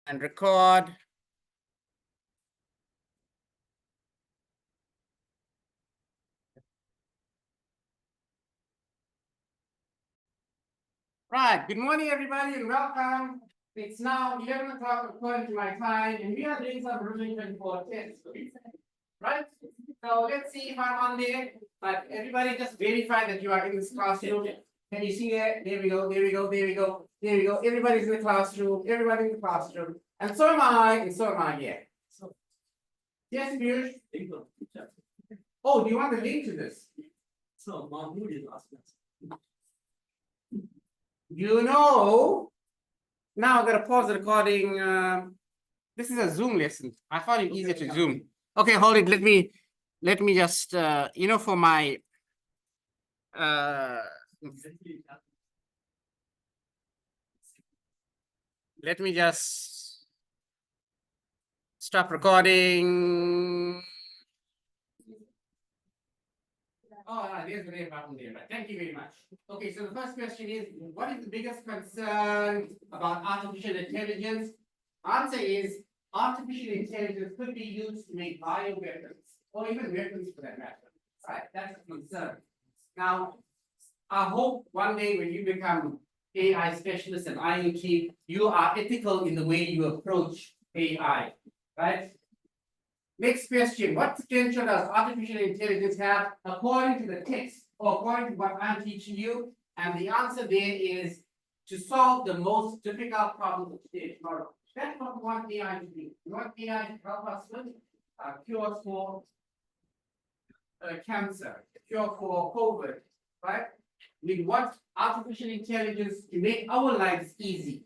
and record. Right, good morning everybody and welcome. It's now 11 o'clock according to my time and we are doing some revision for tests. Right? So let's see if I'm on there, but everybody just verify that you are in this classroom. Can you see that? There we go, there we go, there we go, there we go. Everybody's in the classroom, everybody in the classroom. And so am I, and so am I here. Yes, Piyush? Oh, do you want the link to this? So, Mahmoud is asking us. You know, now I'm gonna pause the recording. This is a Zoom lesson. I found it easier to Zoom. Okay, hold it. Let me just you know, for my let me just stop recording. Oh, there's the red button there. Right. Thank you very much. Okay, so the first question is, what is the biggest concern about artificial intelligence? Answer is, artificial intelligence could be used to make bioweapons, or even weapons for that matter. Right, that's a concern. Now, I hope one day when you become AI specialist and IoT, you are ethical in the way you approach AI, right? Next question, what potential does artificial intelligence have according to the text or according to what I'm teaching you? And the answer there is to solve the most difficult problems of today and tomorrow. That's what we want AI to do. We want AI to help us with cures for cancer, cure for COVID, right? We want artificial intelligence to make our lives easy.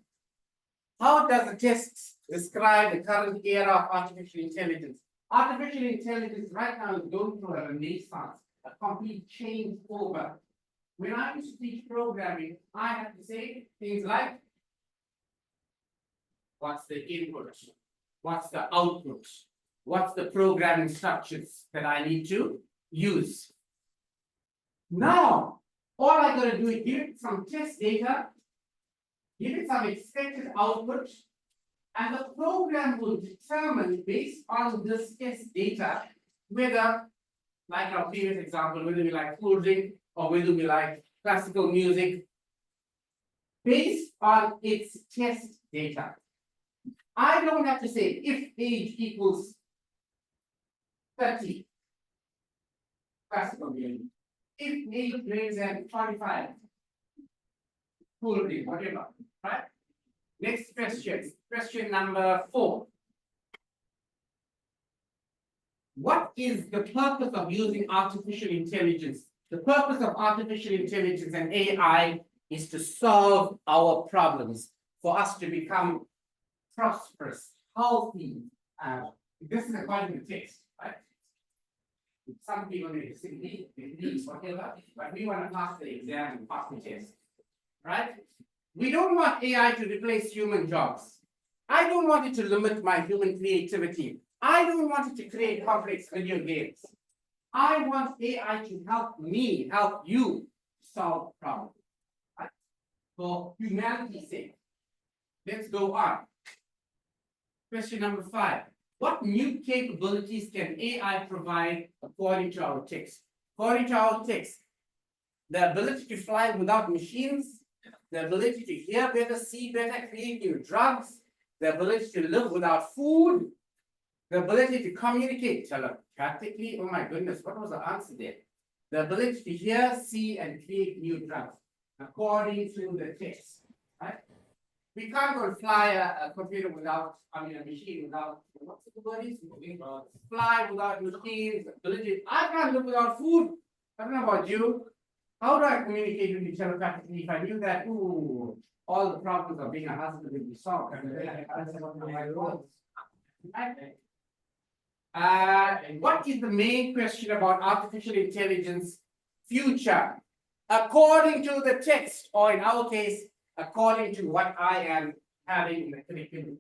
How does the test describe the current era of artificial intelligence? Artificial intelligence right now is going through a renaissance, a complete change over. When I used to teach programming, I had to say things like, what's the input? What's the output? What's the programming structures that I need to use? Now, all I gotta do is give it some test data, give it some expected output, and the program will determine based on this test data whether, like our previous example, whether we like cool drink or whether we like classical music, based on its test data. I don't have to say if age equals 30, classical music. If age greater than 25, cool drink, whatever, right? Next question, question number 4. What is the purpose of using artificial intelligence? The purpose of artificial intelligence and AI is to solve our problems, for us to become prosperous, healthy. This is according to the text, right? Some people may disagree, whatever, but we want to pass the exam and pass the test, right? We don't want AI to replace human jobs. I don't want it to limit my human creativity. I don't want it to create complex video games. I want AI to help me, help you solve problems, right? For humanity's sake. Let's go on. Question number 5. What new capabilities can AI provide according to our text? According to our text, the ability to fly without machines, the ability to hear better, see better, create new drugs, the ability to live without food, the ability to communicate telepathically. Oh my goodness, what was the answer there? The ability to hear, see, and create new drugs, according to the text, right? We can't go and fly a computer without, a machine without, what's the word is? Fly without machines, ability. I can't live without food. I don't know about you. How do I communicate with you telepathically if I knew that, ooh, all the problems of being a husband would be solved? What is the main question about artificial intelligence future? According to the text, or in our case, according to what I am having in the curriculum.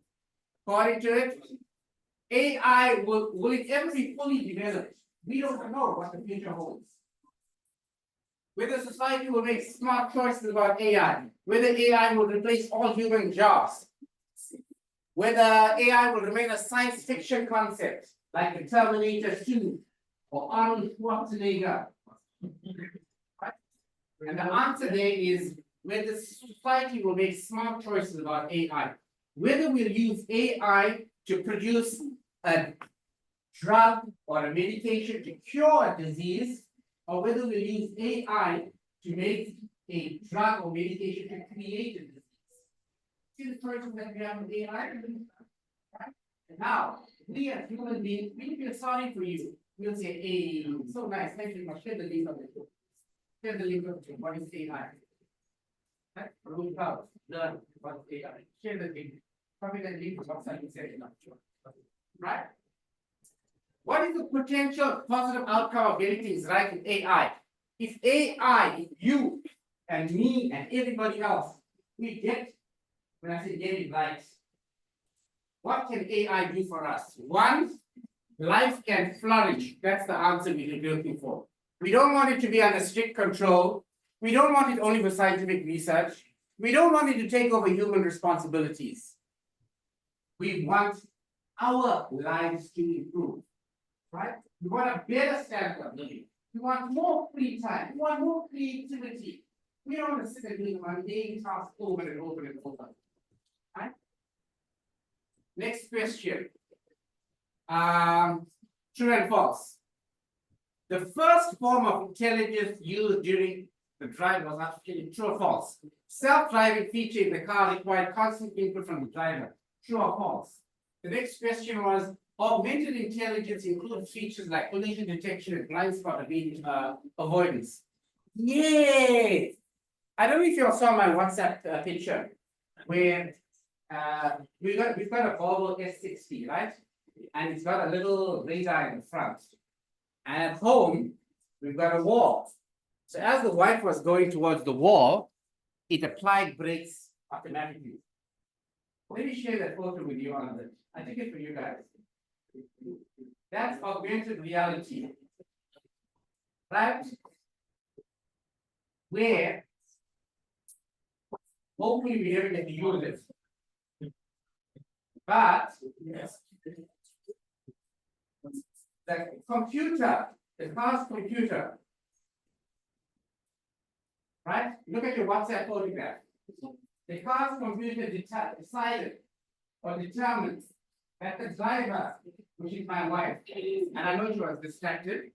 According to it, AI will it ever be fully developed? We don't know what the future holds. Whether society will make smart choices about AI, whether AI will replace all human jobs. whether AI will remain a science fiction concept like the Terminator 2 or Arnold Schwarzenegger. Right? And the answer there is whether society will make smart choices about AI. Whether we'll use AI to produce a drug or a medication to cure a disease, or whether we'll use AI to make a drug or medication to create a disease. See the choices that we have with AI? Right? And now, we as human beings, we feel sorry for you. We'll say, hey, so nice, thank you much. Share the link of the book. Share the link of the book. What is AI? Right? Root out, learn what is AI. Share the link. Probably the link is outside you said enough. Right? What is the potential positive outcome of getting things right with AI? If AI, if you and me and everybody else, we get, when I say get it right, what can AI do for us? One, life can flourish. That's the answer we're looking for. We don't want it to be under strict control. We don't want it only for scientific research. We don't want it to take over human responsibilities. We want our lives to improve. Right? We want a better standard of living. We want more free time. We want more creativity. We don't want to sit and do mundane tasks over and over and over. Right? Next question. True and false. The first form of intelligence used during the drive was actually true or false. Self-driving feature in the car required constant input from the driver. True or false? The next question was, augmented intelligence includes features like collision detection and blind spot avoidance. Yay! I don't know if you all saw my WhatsApp picture where we've got a Volvo S60, right? And it's got a little radar in the front. And at home, we've got a wall. So as the wife was going towards the wall, it applied brakes automatically. Let me share that photo with you on it. I took it for you guys. That's augmented reality, right? Where hopefully we never get to use it. But yes, the computer, the car's computer, right? Look at your WhatsApp photograph. The car's computer decided or determined that the driver, which is my wife, and I know she was distracted,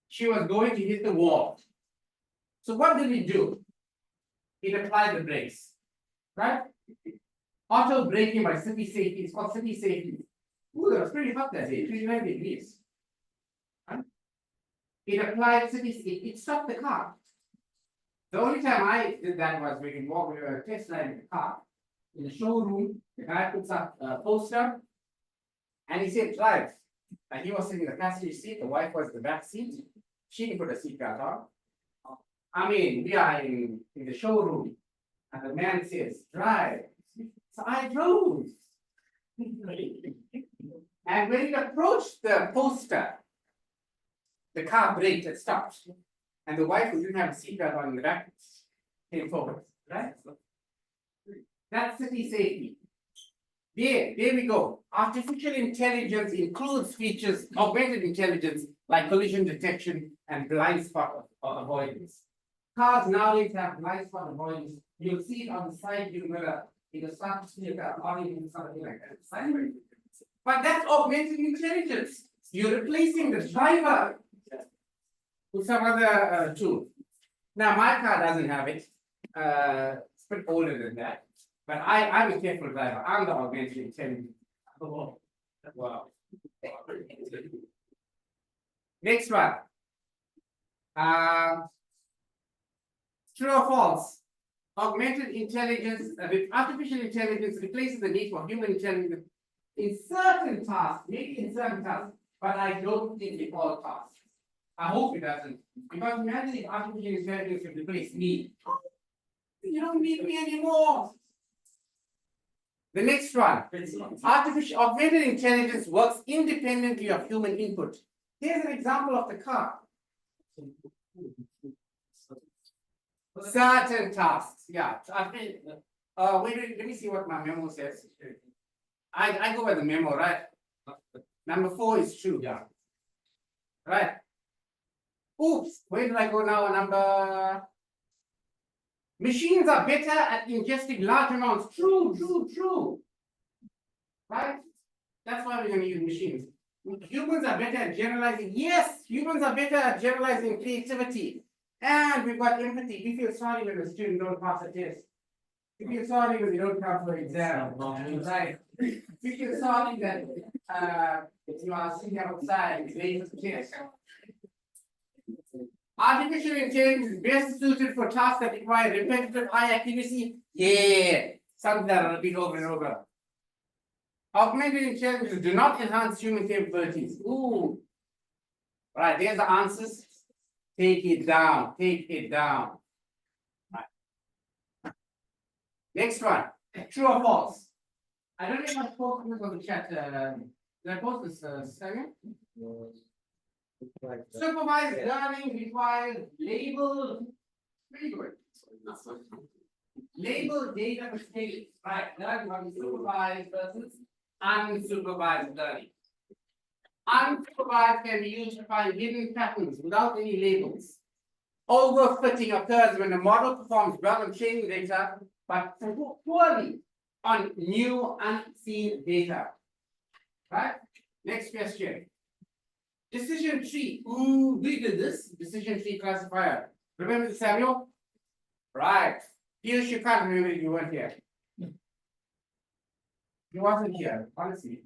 she was going to hit the wall. So what did it do? It applied the brakes, right? Auto braking by city safety, it's called city safety. Ooh, that was pretty hot that day, 29 degrees. Right? It applied city safety, it stopped the car. The only time I did that was when we were test driving the car. In the showroom, the guy puts up a poster and he said, drive. And he was sitting in the passenger seat, the wife was in the back seat. She didn't put a seatbelt on. I mean, we are in the showroom and the man says, drive. So I drove. And when it approached the poster, the car braked and stopped. And the wife who didn't have a seatbelt on in the back came forward, right? That's city safety. There we go. Artificial intelligence includes features, augmented intelligence, like collision detection and blind spot avoidance. Cars nowadays have blind spot avoidance. You'll see it on the side, it'll start to see a orange and something like that. But that's augmented intelligence. You're replacing the driver with some other tool. Now, my car doesn't have it. It's a bit older than that. But I'm a careful driver. I'm the augmented intelligence. Wow. Next one. True or false? Augmented intelligence, artificial intelligence replaces the need for human intelligence in certain tasks, maybe in certain tasks, but I don't think in all tasks. I hope it doesn't. Because imagine if artificial intelligence will replace me. You don't need me anymore. The next one. Artificial augmented intelligence works independently of human input. Here's an example of the car. Certain tasks, yeah. Wait, let me see what my memo says. I go by the memo, right? Number 4 is true. Yeah. Right. Oops, where did I go now? Machines are better at ingesting large amounts. True. Right? That's why we're going to use machines. Humans are better at generalizing. Yes, humans are better at generalizing creativity. And we've got empathy. We feel sorry when a student don't pass a test. We feel sorry when they don't come for an exam. Right. We feel sorry that you are sitting outside waiting for test. Artificial intelligence is best suited for tasks that require repetitive high accuracy. Yeah, something that I repeat over and over. Augmented intelligence do not enhance human capabilities. Ooh. Right, there's the answers. Take it down. Right. Next one. True or false? I don't know if I posted this on the chat. Did I post this, Samuel? Supervised learning requires labeled. Very good. Labeled data for states. Right, learning from supervised versus unsupervised learning. Unsupervised can be used to find hidden patterns without any labels. Overfitting occurs when the model performs well on training data, but poorly on new unseen data. Right? Next question. Decision tree. Ooh, we did this. Decision tree classifier. Remember the Samuel? Right. Piyush, you can't remember it, you weren't here. You wasn't here, honestly.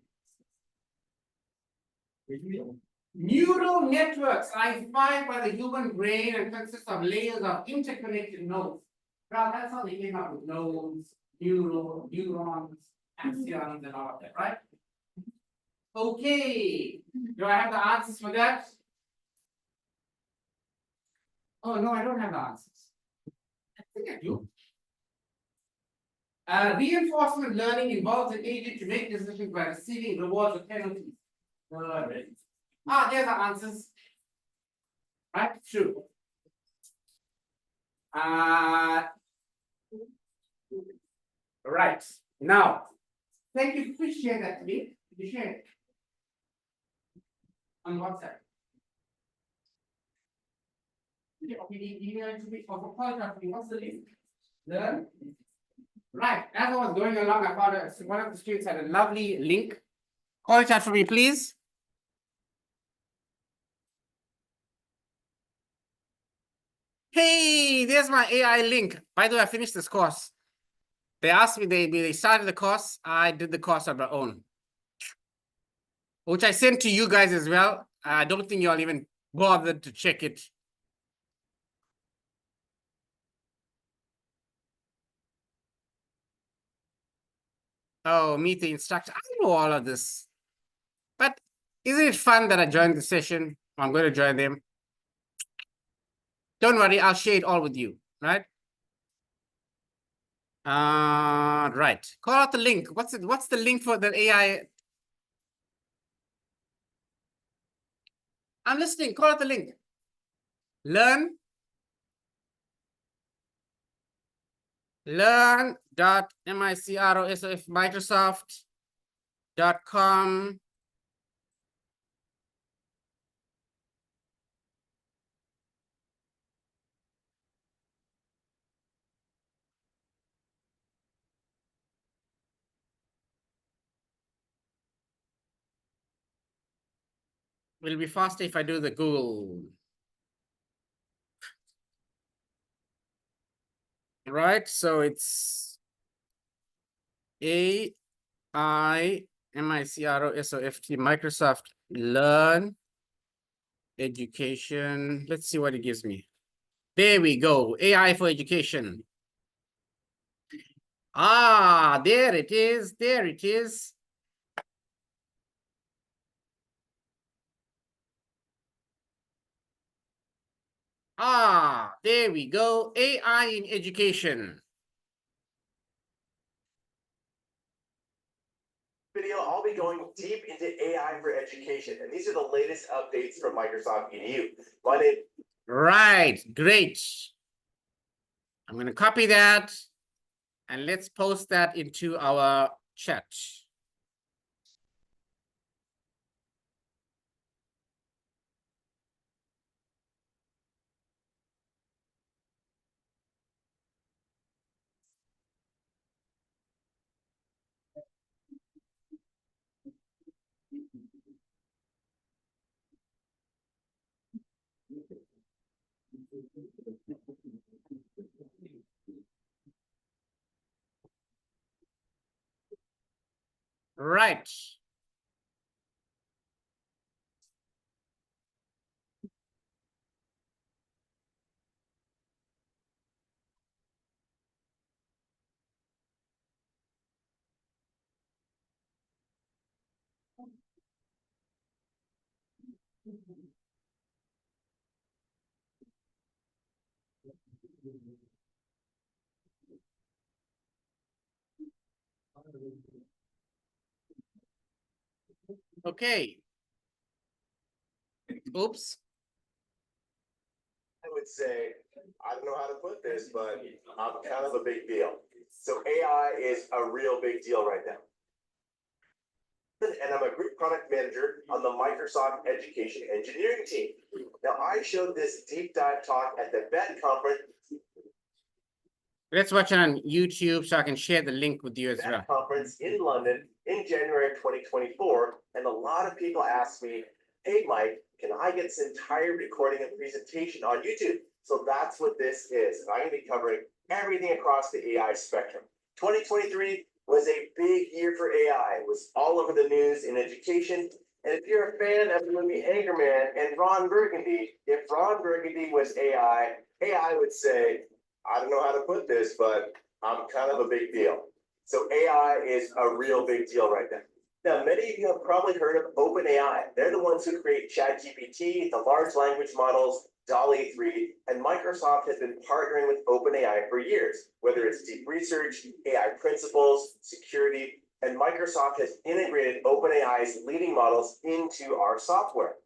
Neural networks are inspired by the human brain and consist of layers of interconnected nodes. Well, that's how they came up with nodes, neurons, axons, and all of that, right? Okay. Do I have the answers for that? Oh, no, I don't have the answers. I think I do. Reinforcement learning involves an agent to make decisions by receiving rewards or penalties. There's the answers. Right? True. Right. Now, thank you. Please share that to me. Could you share it? On WhatsApp. What's the link? Learn. Right. As I was going along, I found one of the students had a lovely link. Call it out for me, please. Hey, there's my AI link. By the way, I finished this course. They asked me, they started the course. I did the course on my own, which I sent to you guys as well. I don't think y'all even bothered to check it. Oh, meet the instructor. I know all of this. But isn't it fun that I joined the session? I'm going to join them. Don't worry, I'll share it all with you, right? Right. Call out the link. What's the link for the AI? I'm listening. Call out the link. Learn. Learn.microsoft.com. It'll be faster if I do the Google. Right, so it's AIMICROSOFT, Microsoft Learn Education. Let's see what it gives me. There we go, AI for education. There it is, there it is. There we go, AI in education. Video, I'll be going deep into AI for education, and these are the latest updates from Microsoft EDU. My name. Right, great. I'm going to copy that And let's post that into our chat. Right. Okay. Oops. I would say, I don't know how to put this, but I'm kind of a big deal. So AI is a real big deal right now. And I'm a group product manager on the Microsoft Education Engineering team. Now, I showed this deep dive talk at the BET conference. Let's watch it on YouTube so I can share the link with you as well. Conference in London in January of 2024, and a lot of people asked me, "Hey, Mike, can I get this entire recording and presentation on YouTube?" So that's what this is. I'm going to be covering everything across the AI spectrum. 2023 was a big year for AI. It was all over the news in education. And if you're a fan of the movie Anchorman and Ron Burgundy, if Ron Burgundy was AI would say, I don't know how to put this, but I'm kind of a big deal. So AI is a real big deal right now. Now, many of you have probably heard of OpenAI. They're the ones who create ChatGPT, the large language models, DALL-E 3, and Microsoft has been partnering with OpenAI for years, whether it's deep research, AI principles, security, and Microsoft has integrated OpenAI's leading models into our software.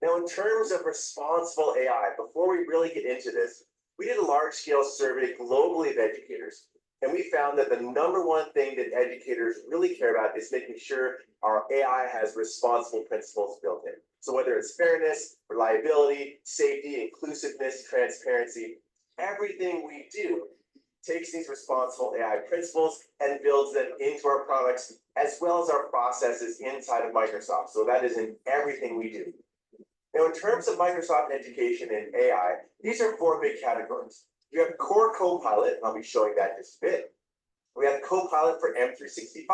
Now, in terms of responsible AI, before we really get into this, we did a large-scale survey globally of educators, and we found that the number one thing that educators really care about is making sure our AI has responsible principles built in. So whether it's fairness, reliability, safety, inclusiveness, transparency, everything we do takes these responsible AI principles and builds them into our products as well as our processes inside of Microsoft. So that is in everything we do. Now, in terms of Microsoft Education and AI, these are four big categories. You have Core Copilot, and I'll be showing that in just a bit. We have Copilot for M365.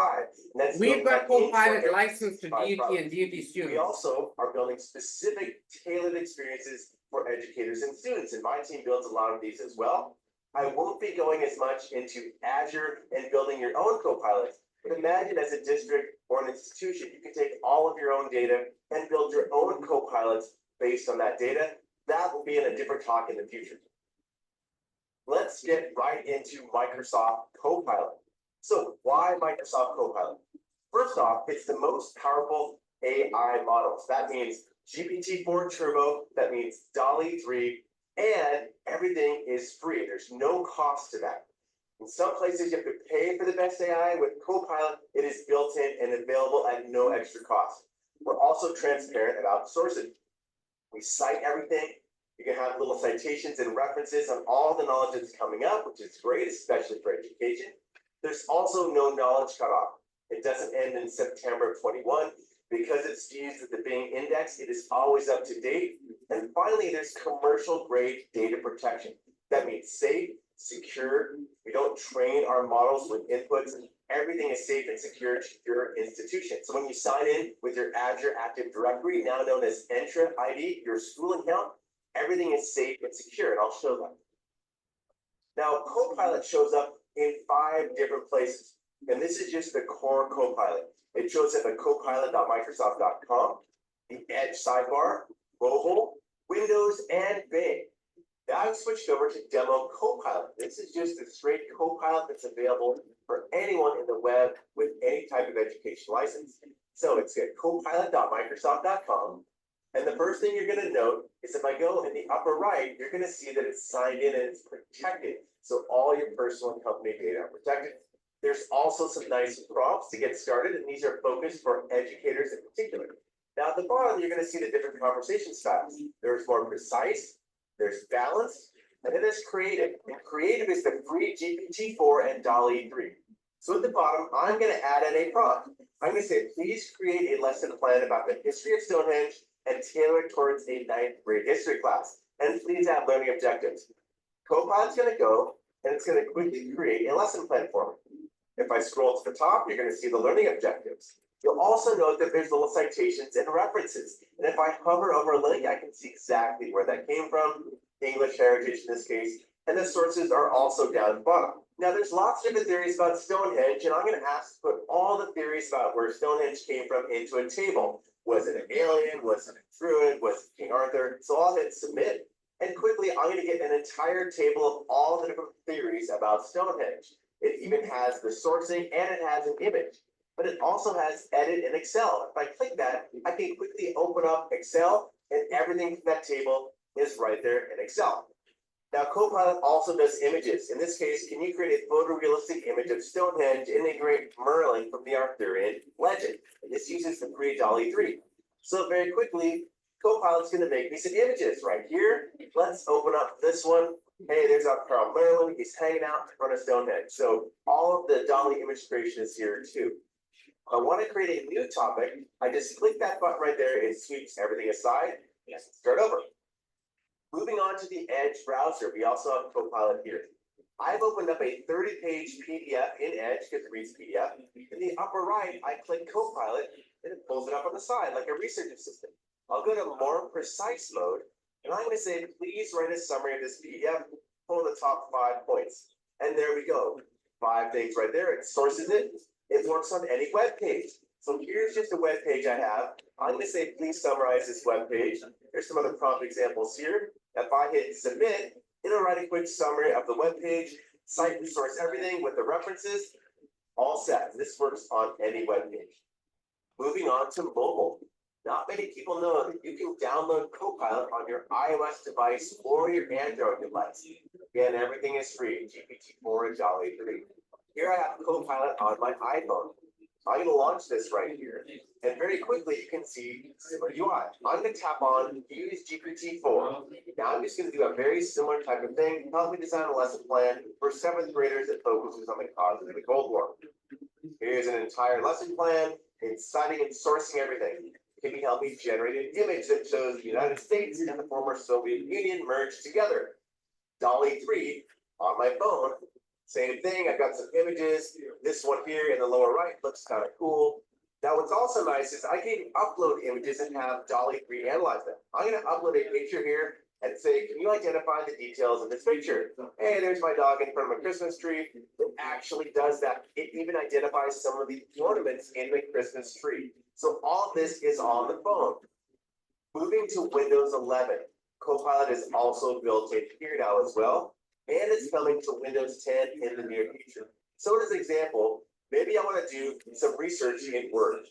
And that's We've got Copilot licensed to DUT DUT and DUT students. We also are building specific tailored experiences for educators and students, and my team builds a lot of these as well. I won't be going as much into Azure and building your own Copilots, but imagine as a district or an institution, you can take all of your own data and build your own Copilots based on that data. That will be in a different talk in the future. Let's get right into Microsoft Copilot. So why Microsoft Copilot? First off, it's the most powerful AI models. That means GPT-4 Turbo, that means DALL-E 3, and everything is free. There's no cost to that. In some places, you have to pay for the best AI. With Copilot, it is built in and available at no extra cost. We're also transparent about sourcing. We cite everything. You can have little citations and references on all the knowledge that's coming up, which is great, especially for education. There's also no knowledge cutoff. It doesn't end in September of 21. Because it's used at the Bing index, it is always up to date. And finally, there's commercial grade data protection. That means safe, secure. We don't train our models with inputs. Everything is safe and secure to your institution. So when you sign in with your Azure Active Directory, now known as Entra ID, your school account, everything is safe and secure, and I'll show that. Now, Copilot shows up in 5 different places, and this is just the core Copilot. It shows up at copilot.microsoft.com, the Edge sidebar, mobile, Windows, and Bing. Now I've switched over to Demo Copilot. This is just a straight Copilot that's available for anyone in the web with any type of education license. So it's at copilot.microsoft.com. And the first thing you're going to note is if I go in the upper right, you're going to see that it's signed in and it's protected. so all your personal and company data are protected. There's also some nice prompts to get started, and these are focused for educators in particular. Now at the bottom, you're going to see the different conversation styles. There's more precise, there's balanced, and then there's creative. And creative is the free GPT-4 and DALL-E 3. So at the bottom, I'm going to add in a prompt. I'm going to say, please create a lesson plan about the history of Stonehenge and tailor it towards a 9th grade history class. And please add learning objectives. Copilot's going to go, and it's going to quickly create a lesson plan for me. If I scroll to the top, you're going to see the learning objectives. You'll also note that there's little citations and references. And if I hover over a link, I can see exactly where that came from, English heritage in this case, and the sources are also down at the bottom. Now, there's lots of different theories about Stonehenge, and I'm going to ask to put all the theories about where Stonehenge came from into a table. Was it an alien? Was it a druid? Was it King Arthur? So I'll hit submit, and quickly I'm going to get an entire table of all the different theories about Stonehenge. It even has the sourcing and it has an image, but it also has edit in Excel. If I click that, I can quickly open up Excel, and everything from that table is right there in Excel. Now, Copilot also does images. In this case, can you create a photorealistic image of Stonehenge and integrate Merlin from the Arthurian legend? And this uses the free DALL-E 3. So very quickly, Copilot's going to make me some images right here. Let's open up this one. Hey, there's our Carl Merlin. He's hanging out in front of Stonehenge. So all of the DALL-E image creation is here too. I want to create a new topic. I just click that button right there. It sweeps everything aside. Let's start over. Moving on to the Edge browser, we also have Copilot here. I've opened up a 30-page PDF in Edge because it reads PDF. In the upper right, I click Copilot, and it pulls it up on the side like a research assistant. I'll go to more precise mode, and I'm going to say, please write a summary of this PDF, pull the top 5 points. And there we go. 5 things right there. It sources it. It works on any web page. So here's just a web page I have. I'm going to say, please summarize this web page. There's some other prompt examples here. If I hit submit, it'll write a quick summary of the web page, cite and source everything with the references, all set. This works on any web page. Moving on to mobile. Not many people know that you can download Copilot on your iOS device or your Android device. Again, everything is free, GPT-4 and DALL-E 3. Here I have Copilot on my iPhone. I'm going to launch this right here, and very quickly you can see similar UI. I'm going to tap on Use GPT-4. Now I'm just going to do a very similar type of thing, help me design a lesson plan for 7th graders that focuses on the causes of the Cold War. Here's an entire lesson plan, it's citing and sourcing everything. Can you help me generate an image that shows the United States and the former Soviet Union merged together? DALL-E 3 on my phone. Same thing, I've got some images. This one here in the lower right looks kind of cool. Now what's also nice is I can upload images and have DALL-E 3 analyze them. I'm going to upload a picture here and say, can you identify the details of this picture? Hey, there's my dog in front of a Christmas tree. It actually does that. It even identifies some of the ornaments in the Christmas tree. So all of this is on the phone. Moving to Windows 11. Copilot is also built in here now as well. And it's coming to Windows 10 in the near future. So as an example, maybe I want to do some research in Word.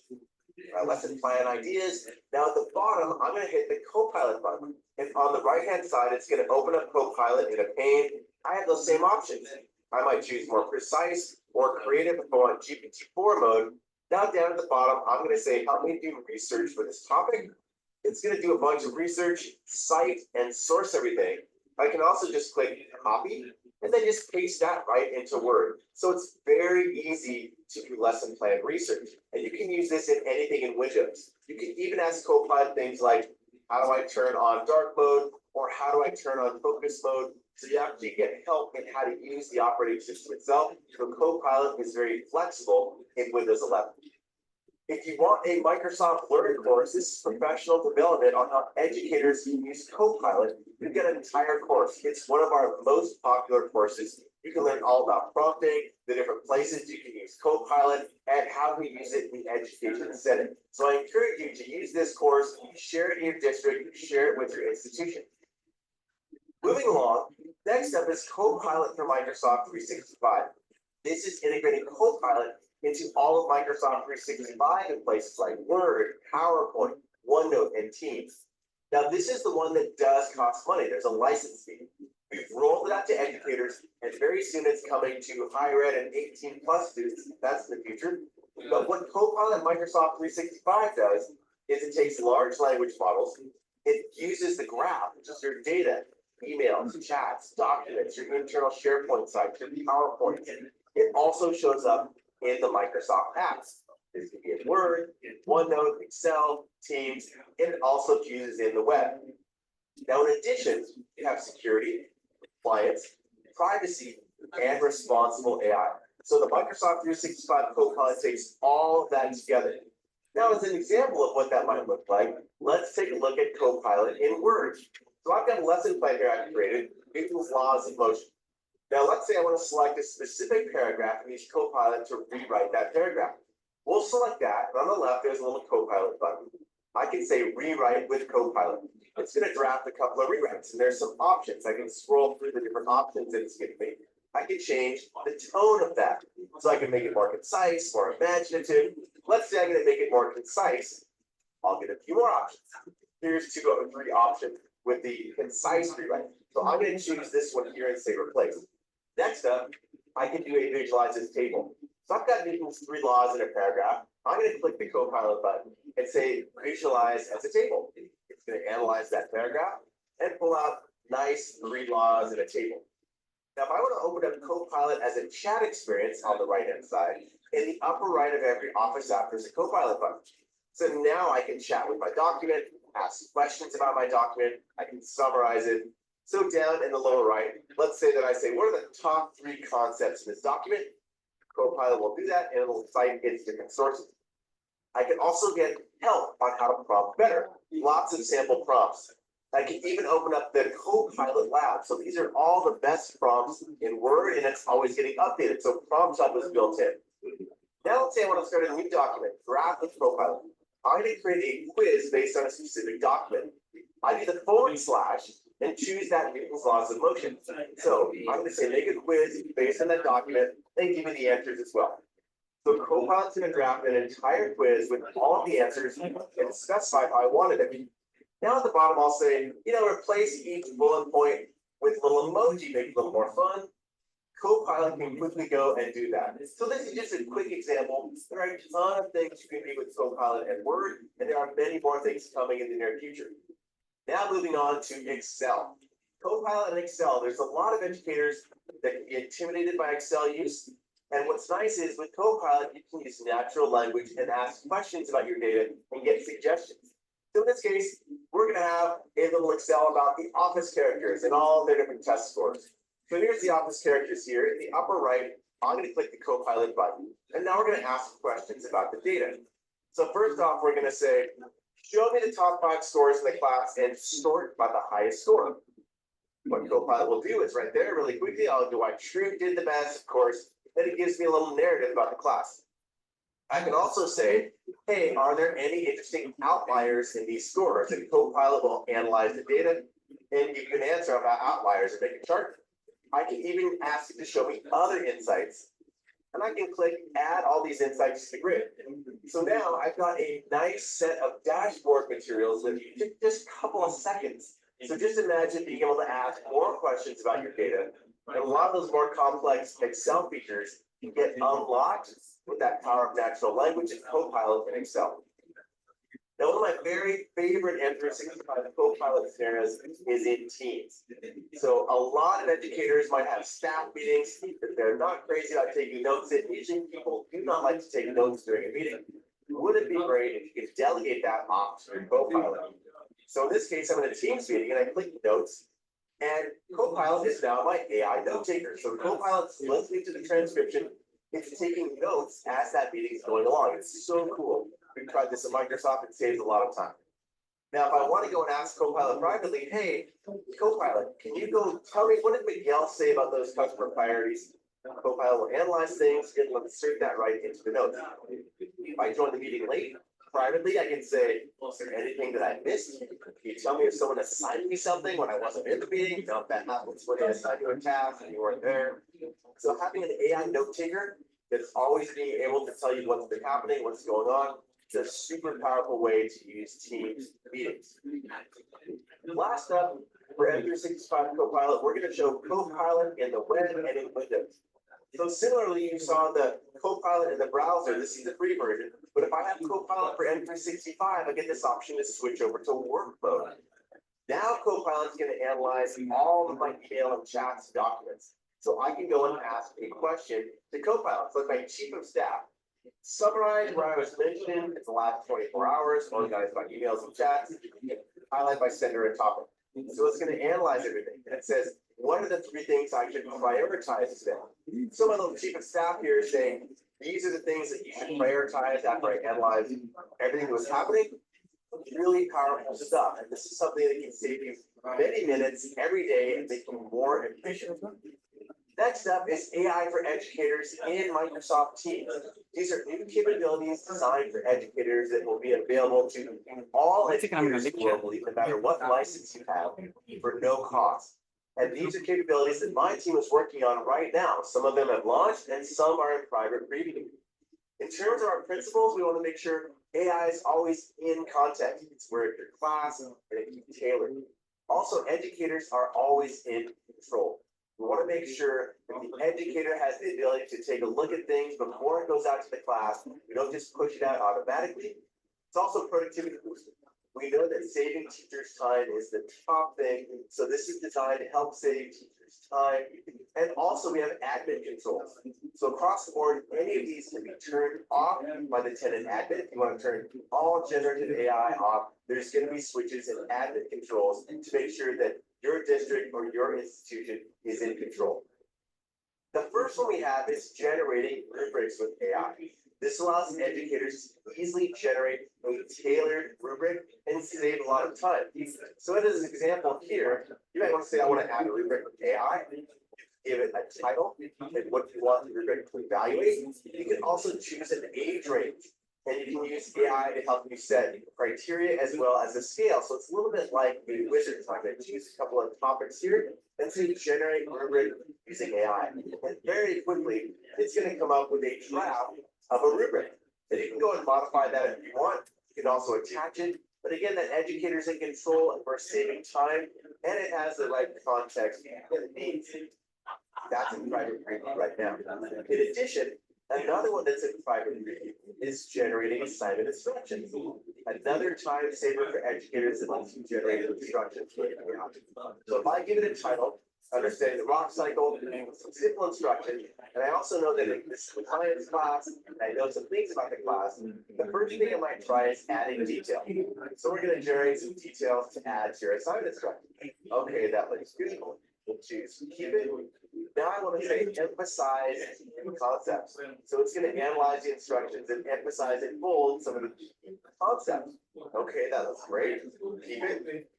Lesson plan ideas. Now at the bottom, I'm going to hit the Copilot button. And on the right-hand side, it's going to open up Copilot in a pane. I have those same options. I might choose more precise or creative if I want GPT-4 mode. Now down at the bottom, I'm going to say, help me do research for this topic. It's going to do a bunch of research, cite, and source everything. I can also just click copy and then just paste that right into Word. So it's very easy to do lesson plan research. And you can use this in anything in Windows. You can even ask Copilot things like, how do I turn on dark mode? Or how do I turn on focus mode? So you actually get help in how to use the operating system itself. So Copilot is very flexible in Windows 11. If you want a Microsoft Learn course, this is professional development on how educators can use Copilot. You've got an entire course. It's one of our most popular courses. You can learn all about prompting, the different places you can use Copilot, and how to use it in the education setting. So I encourage you to use this course, share it in your district, share it with your institution. Moving along, next up is Copilot for Microsoft 365. This is integrating Copilot into all of Microsoft 365 in places like Word, PowerPoint, OneNote, and Teams. Now, this is the one that does cost money. There's a license fee. We've rolled it out to educators, and very soon it's coming to higher ed and 18+ students. That's in the future. But what Copilot Microsoft 365 does is it takes large language models, it uses the graph, which is your data, emails, chats, documents, your internal SharePoint sites, your PowerPoint. It also shows up in the Microsoft apps. This could be in Word, OneNote, Excel, Teams, and it also uses in the web. Now, in addition, you have security, compliance, privacy, and responsible AI. So the Microsoft 365 Copilot takes all of that together. Now, as an example of what that might look like, let's take a look at Copilot in Word. So I've got a lesson plan here I've created, Newton's laws of motion. Now, let's say I want to select a specific paragraph and use Copilot to rewrite that paragraph. We'll select that, and on the left, there's a little Copilot button. I can say rewrite with Copilot. It's going to draft a couple of rewrites, and there's some options. I can scroll through the different options that it's giving me. I can change the tone of that. So I can make it more concise, more imaginative. Let's say I'm going to make it more concise. I'll get a few more options. Here's 2 or 3 options with the concise rewrite. So I'm going to choose this one here and say replace. Next up, I can do a visualize this table. So I've got Newton's 3 laws in a paragraph. I'm going to click the Copilot button and say visualize as a table. It's going to analyze that paragraph and pull out nice 3 laws in a table. Now, if I want to open up Copilot as a chat experience on the right-hand side, in the upper right of every Office app, there's a Copilot button. So now I can chat with my document, ask questions about my document, I can summarize it. So down in the lower right, let's say that I say, what are the top 3 concepts in this document? Copilot will do that, and it'll cite its different sources. I can also get help on how to prompt better. Lots of sample prompts. I can even open up the Copilot Lab. So these are all the best prompts in Word, and it's always getting updated. So Prompt Hub is built in. Now let's say I want to start a new document, draft with Copilot. I'm going to create a quiz based on a specific document. I do the / and choose that Newton's laws of motion. So I'm going to say make a quiz based on that document and give me the answers as well. So Copilot's going to draft an entire quiz with all of the answers and specify how I wanted it. Now at the bottom, I'll say, replace each bullet point with a little emoji, make it a little more fun. Copilot can quickly go and do that. So this is just a quick example. There are a ton of things you can do with Copilot and Word, and there are many more things coming in the near future. Now moving on to Excel. Copilot and Excel, there's a lot of educators that can be intimidated by Excel use. And what's nice is with Copilot, you can use natural language and ask questions about your data and get suggestions. So in this case, we're going to have a little Excel about the Office characters and all their different test scores. So here's the Office characters here. In the upper right, I'm going to click the Copilot button. And now we're going to ask questions about the data. So first off, we're going to say, show me the top 5 scores in the class and sort by the highest score. What Copilot will do is right there really quickly, I'll do why true did the best, of course. Then it gives me a little narrative about the class. I can also say, hey, are there any interesting outliers in these scores? And Copilot will analyze the data and give you an answer about outliers and make a chart. I can even ask it to show me other insights. And I can click add all these insights to the grid. So now I've got a nice set of dashboard materials that you took just a couple of seconds. So just imagine being able to ask more questions about your data. And a lot of those more complex Excel features can get unlocked with that power of natural language and Copilot in Excel. Now, one of my very favorite M365 Copilot scenarios is in Teams. So a lot of educators might have staff meetings. They're not crazy about taking notes. Usually people do not like to take notes during a meeting. Would it be great if you could delegate that off to your Copilot? So in this case, I'm in a Teams meeting and I click notes. And Copilot is now my AI note taker. So Copilot's listening to the transcription. It's taking notes as that meeting is going along. It's so cool. We've tried this at Microsoft. It saves a lot of time. Now, if I want to go and ask Copilot privately, hey, Copilot, can you go tell me what did Miguel say about those customer priorities? Copilot will analyze things and will insert that right into the notes. If I join the meeting late, privately, I can say, is there anything that I missed? Can you tell me if someone assigned me something when I wasn't in the meeting? No, that happens when they assign you a task and you weren't there. So having an AI note taker that's always being able to tell you what's been happening, what's going on, it's a super powerful way to use Teams meetings. Last up, for M365 Copilot, we're gonna show Copilot in the web and in Windows. So similarly, you saw the Copilot in the browser, this is the free version, but if I have Copilot for M365, I get this option to switch over to work mode. Now Copilot's gonna analyze all of my email and chats documents. So I can go and ask a question to Copilot, so like my chief of staff. Summarize what I was mentioning in the last 24 hours, organize my emails and chats, highlight by sender and topic. So it's gonna analyze everything, and it says, what are the 3 things I should prioritize today? So my little chief of staff here is saying, these are the things that you should prioritize after I analyze everything that was happening. Really powerful stuff, and this is something that can save you many minutes every day and make you more efficient. Next up is AI for educators in Microsoft Teams. These are new capabilities designed for educators that will be available to all educators globally, no matter what license you have, for no cost. And these are capabilities that my team is working on right now. Some of them have launched and some are in private preview. In terms of our principles, we want to make sure AI is always in context. It's where your class and it can be tailored. Also, educators are always in control. We want to make sure that the educator has the ability to take a look at things before it goes out to the class. We don't just push it out automatically. It's also productivity boosting. We know that saving teachers' time is the top thing, so this is designed to help save teachers' time. And also we have admin controls. So across the board, any of these can be turned off by the tenant admin. If you want to turn all generative AI off, there's going to be switches and admin controls to make sure that your district or your institution is in control. The first one we have is generating rubrics with AI. This allows educators to easily generate a tailored rubric and save a lot of time. So as an example here, you might want to say, I want to add a rubric with AI. Give it a title and what you want the rubric to evaluate. You can also choose an age range, and you can use AI to help you set criteria as well as a scale. So it's a little bit like a wizard. So I'm going to choose a couple of topics here and say generate rubric using AI. And very quickly, it's going to come up with a draft of a rubric. And you can go and modify that if you want. You can also attach it. But again, that educator's in control and we're saving time, and it has the right context that it needs. That's in private preview right now. In addition, another one that's in private preview is generating assignment instructions. Another time saver for educators that lets you generate instructions. So if I give it a title, understanding the rock cycle, some simple instructions, and I also know that this is a science class, and I know some things about the class, the first thing I might try is adding detail. So we're going to generate some details to add to your assignment instructions. Okay, that looks good. We'll choose keep it. Now I want to say emphasize concepts. So it's going to analyze the instructions and emphasize in bold some of the concepts. Okay, that looks great. Keep it.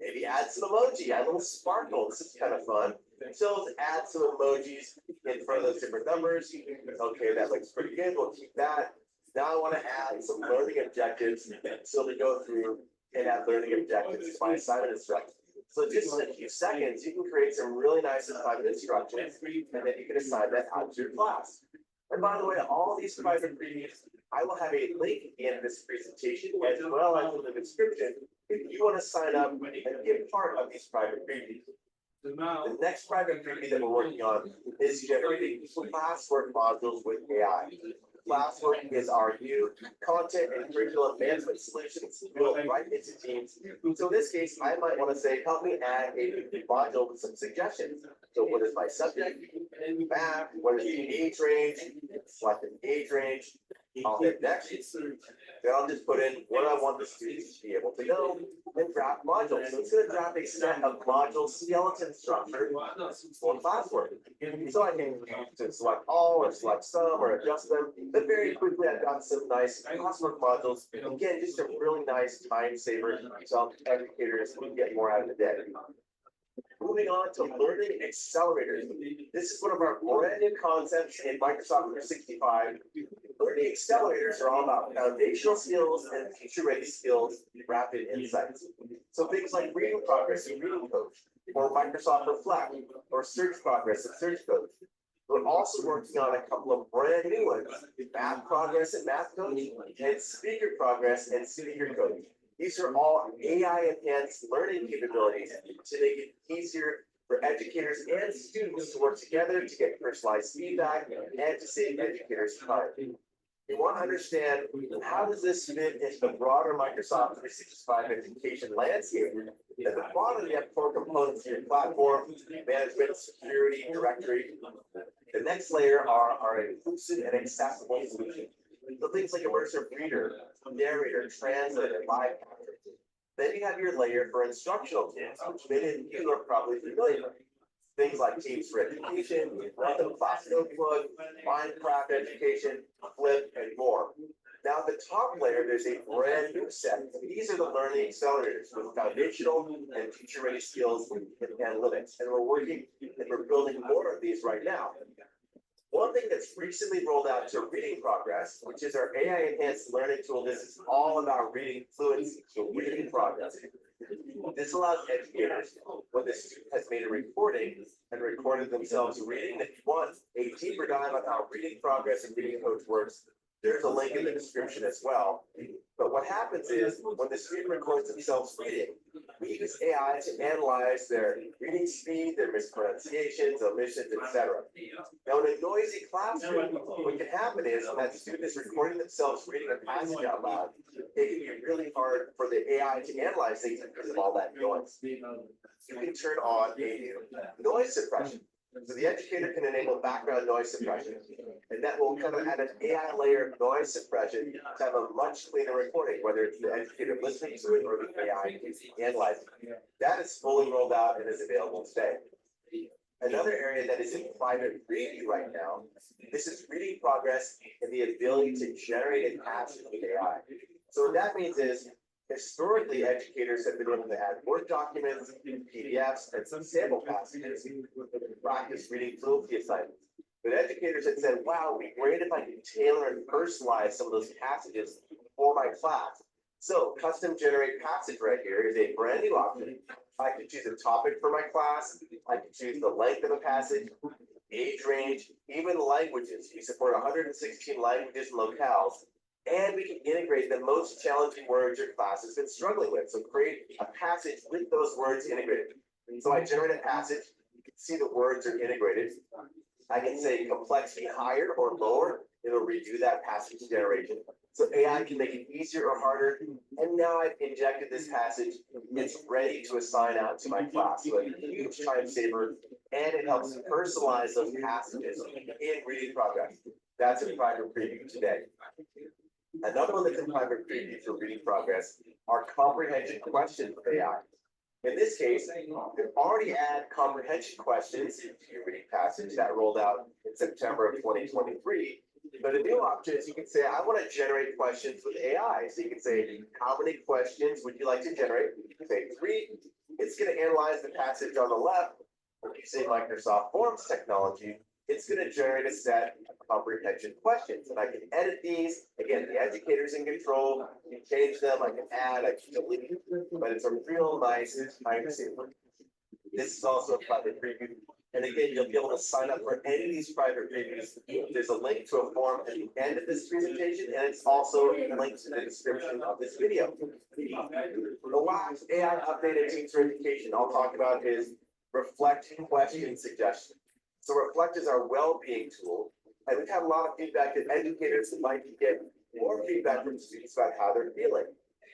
Maybe add some emoji, add a little sparkle. This is kind of fun. So let's add some emojis in front of those different numbers. Okay, that looks pretty good. We'll keep that. Now I want to add some learning objectives. So we go through and add learning objectives to my assignment instructions. So just in a few seconds, you can create some really nice assignment instructions, and then you can assign that out to your class. And by the way, all these private previews, I will have a link in this presentation as well as in the description if you want to sign up and be a part of these private previews. The next private preview that we're working on is generating classwork modules with AI. Classwork is our new content and curriculum management solutions built right into Teams. So in this case, I might want to say, help me add a module with some suggestions. So what is my subject? Math, what is the age range? Select an age range. I'll hit next. Then I'll just put in what I want the students to be able to know and draft modules. So it's going to draft a set of module skeleton structure for classwork. So I can use to select all or select some or adjust them. But very quickly, I've got some nice classwork modules. Again, just a really nice time saver to help educators get more out of the day. Moving on to learning accelerators. This is one of our brand new concepts in Microsoft 365. Learning accelerators are all about foundational skills and future-ready skills, rapid insights. So things like reading progress and reading coach, or Microsoft Reflect, or search progress and search coach. We're also working on a couple of brand new ones, math progress and math coach, and speaker progress and speaker coach. These are all AI enhanced learning capabilities to make it easier for educators and students to work together to get personalized feedback and to save educators time. You want to understand how does this fit into the broader Microsoft 365 education landscape. At the bottom, you have core components of your platform, management, security, directory. The next layer are inclusive and accessible solutions. So things like immersive reader, narrator, translator, live capture. Then you have your layer for instructional tools, which many of you are probably familiar with. Things like Teams for Education, Random Class Notebook, Minecraft Education, Flip, and more. Now, at the top layer, there's a brand new set. These are the learning accelerators with foundational and future-ready skills in analytics. And we're building more of these right now. One thing that's recently rolled out to Reading Progress, which is our AI-enhanced learning tool. This is all about reading fluency, so reading progress. This allows educators, when the student has made a recording and recorded themselves reading, if you want a deeper dive on how Reading Progress and Reading Coach works, there's a link in the description as well. But what happens is, when the student records themselves reading, we use AI to analyze their reading speed, their mispronunciations, omissions, etc. Now, in a noisy classroom, what can happen is when that student is recording themselves reading a passage out loud, it can be really hard for the AI to analyze things because of all that noise. You can turn on a noise suppression. So the educator can enable background noise suppression, and that will kind of add an AI layer of noise suppression to have a much cleaner recording, whether it's the educator listening to it or the AI analyzing it. That is fully rolled out and is available today. Another area that is in private preview right now, this is Reading Progress and the ability to generate a passage with AI. So what that means is, historically, educators have been able to add Word documents, PDFs, and some sample passages to practice reading fluency assignments. But educators had said, wow, it'd be great if I could tailor and personalize some of those passages for my class. So custom generate passage right here is a brand new option. I can choose a topic for my class. I can choose the length of a passage, age range, even languages. We support 116 languages and locales. And we can integrate the most challenging words your class has been struggling with. So create a passage with those words integrated. So I generate a passage. You can see the words are integrated. I can say complexity higher or lower. It'll redo that passage generation. So AI can make it easier or harder. And now I've injected this passage. It's ready to assign out to my class. So a huge time saver. And it helps personalize those passages in Reading Progress. That's in private preview today. Another one that's in private preview for Reading Progress are comprehension questions with AI. In this case, you can already add comprehension questions into your reading passage that rolled out in September of 2023. But a new option is you can say, I want to generate questions with AI. So you can say, how many questions would you like to generate? You can say 3. It's going to analyze the passage on the left. Using Microsoft Forms technology, it's going to generate a set of comprehension questions. And I can edit these. Again, the educator's in control. You can change them. I can add, I can delete, but it's a real nice time saver. This is also a private preview. And again, you'll be able to sign up for any of these private previews. There's a link to a form at the end of this presentation, and it's also linked in the description of this video. The last AI update at Teams for Education I'll talk about is Reflect Question Suggestion. So Reflect is our well-being tool, and we've had a lot of feedback that educators would like to get more feedback from students about how they're feeling.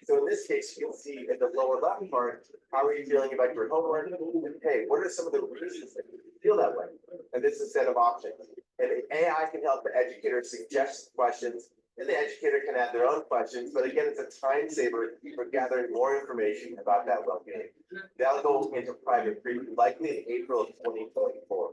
So in this case, you can see in the lower left part, how are you feeling about your homework? And hey, what are some of the reasons that you feel that way? And this is a set of options. And the AI can help the educator suggest questions, and the educator can add their own questions. But again, it's a time saver for gathering more information about that well-being. That'll go into private preview likely in April of 2024.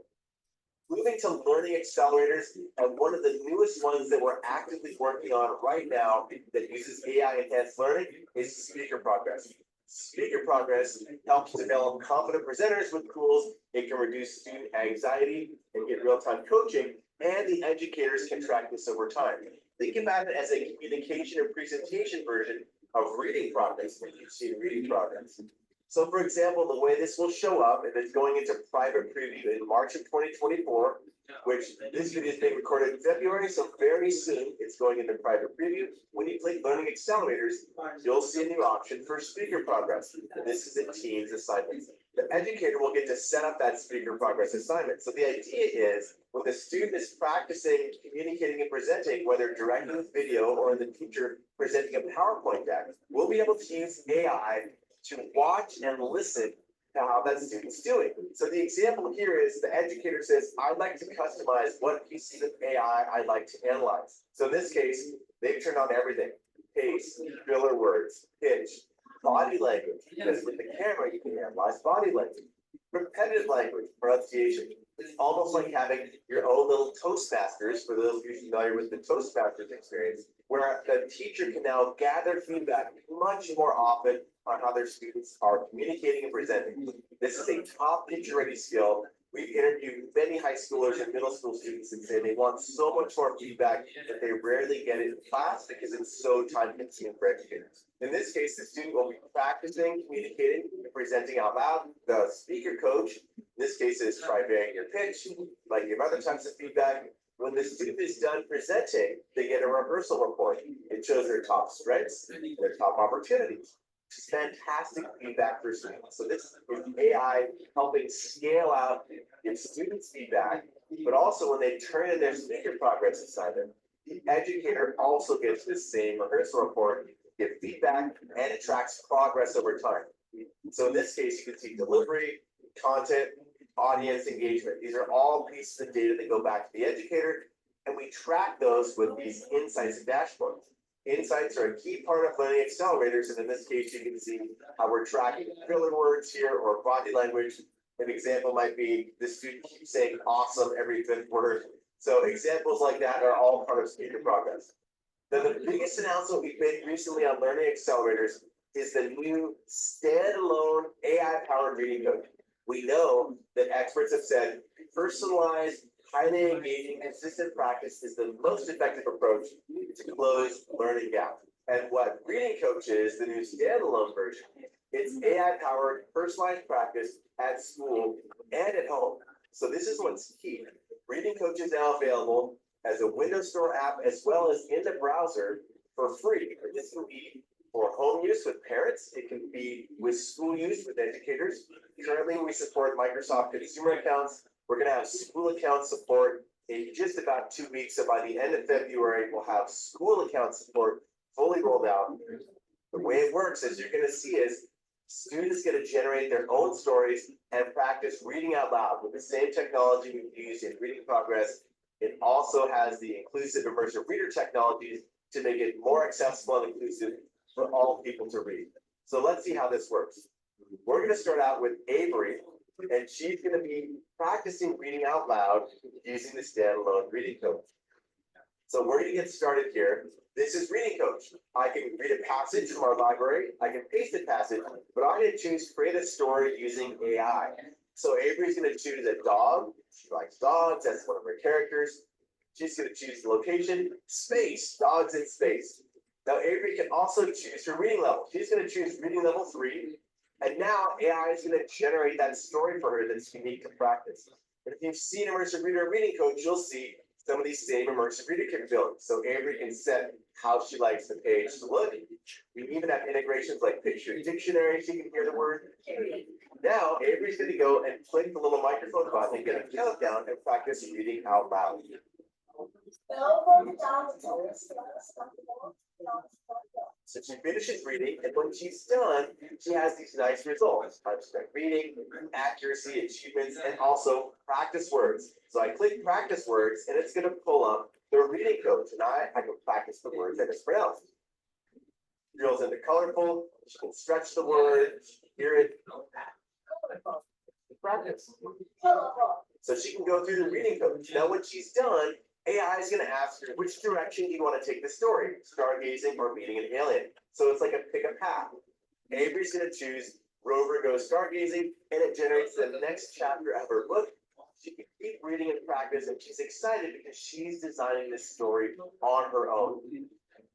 Moving to learning accelerators, and one of the newest ones that we're actively working on right now that uses AI enhanced learning is Speaker Progress. Speaker Progress helps develop confident presenters with tools. It can reduce student anxiety and get real-time coaching, and the educators can track this over time. Think about it as a communication and presentation version of Reading Progress when you see Reading Progress. So for example, the way this will show up, and it's going into private preview in March of 2024, which this video is being recorded in February, so very soon it's going into private preview. When you click Learning Accelerators, you'll see a new option for speaker progress. This is a Teams assignment. The educator will get to set up that speaker progress assignment. So the idea is when the student is practicing communicating and presenting, whether directly with video or the teacher presenting a PowerPoint deck, we'll be able to use AI to watch and listen to how that student's doing. So the example here is the educator says, I'd like to customize what pieces of AI I'd like to analyze. So in this case, they've turned on everything: pace, filler words, pitch, body language, because with the camera you can analyze body language, repetitive language, pronunciation. It's almost like having your own little Toastmasters, for those of you familiar with the Toastmasters experience, where the teacher can now gather feedback much more often on how their students are communicating and presenting. This is a top teacher-ready skill. We've interviewed many high schoolers and middle school students and say they want so much more feedback that they rarely get it in class because it's so time-consuming for educators. In this case, the student will be practicing, communicating, and presenting out loud. The speaker coach, in this case, is try varying your pitch, like give other types of feedback. When the student is done presenting, they get a rehearsal report. It shows their top strengths, their top opportunities. It's fantastic feedback for students. So this is AI helping scale out its students' feedback, but also when they turn in their speaker progress assignment, the educator also gets the same rehearsal report, give feedback, and it tracks progress over time. So in this case, you can see delivery, content, audience engagement. These are all pieces of data that go back to the educator, and we track those with these insights and dashboards. Insights are a key part of learning accelerators, and in this case, you can see how we're tracking filler words here or body language. An example might be the student keeps saying awesome every fifth word. So examples like that are all part of speaker progress. Then the biggest announcement we've made recently on learning accelerators is the new standalone AI-powered reading coach. We know that experts have said personalized, highly engaging, consistent practice is the most effective approach to close learning gap. And what Reading Coach is, the new standalone version, it's AI-powered personalized practice at school and at home. So this is what's key. Reading Coach is now available as a Windows Store app as well as in the browser for free. This can be for home use with parents. It can be with school use with educators. Currently, we support Microsoft consumer accounts. We're going to have school account support in just about 2 weeks. So by the end of February, we'll have school account support fully rolled out. The way it works, as you're going to see, is students get to generate their own stories and practice reading out loud with the same technology we use in reading progress. It also has the inclusive immersive reader technologies to make it more accessible and inclusive for all people to read. So let's see how this works. We're going to start out with Avery, and she's going to be practicing reading out loud using the standalone Reading Coach. So we're going to get started here. This is Reading Coach. I can read a passage from our library. I can paste a passage, but I'm going to choose create a story using AI. So Avery's going to choose a dog. She likes dogs. That's one of her characters. She's going to choose the location, space, dogs in space. Now Avery can also choose her reading level. She's going to choose reading level 3. And now AI is going to generate that story for her that's unique to practice. And if you've seen Immersive Reader or Reading Coach, you'll see some of these same immersive reader capabilities. So Avery can set how she likes the page to look. We even have integrations like Picture Dictionary, she can hear the word. Now Avery's going to go and click the little microphone button and get a countdown and practice reading out loud. So she finishes reading, and when she's done, she has these nice results. Time spent reading, accuracy, achievements, and also practice words. So I click practice words, and it's going to pull up the Reading Coach, and I can practice the words that it's pronounced. Drills into colorful, she can stretch the word, hear it. Practice. So she can go through the Reading Coach. Now when she's done, AI is going to ask her, which direction do you want to take the story? Stargazing or meeting an alien? So it's like a pick a path. Avery's going to choose Rover goes stargazing, and it generates the next chapter of her book. She can keep reading and practice, and she's excited because she's designing this story on her own.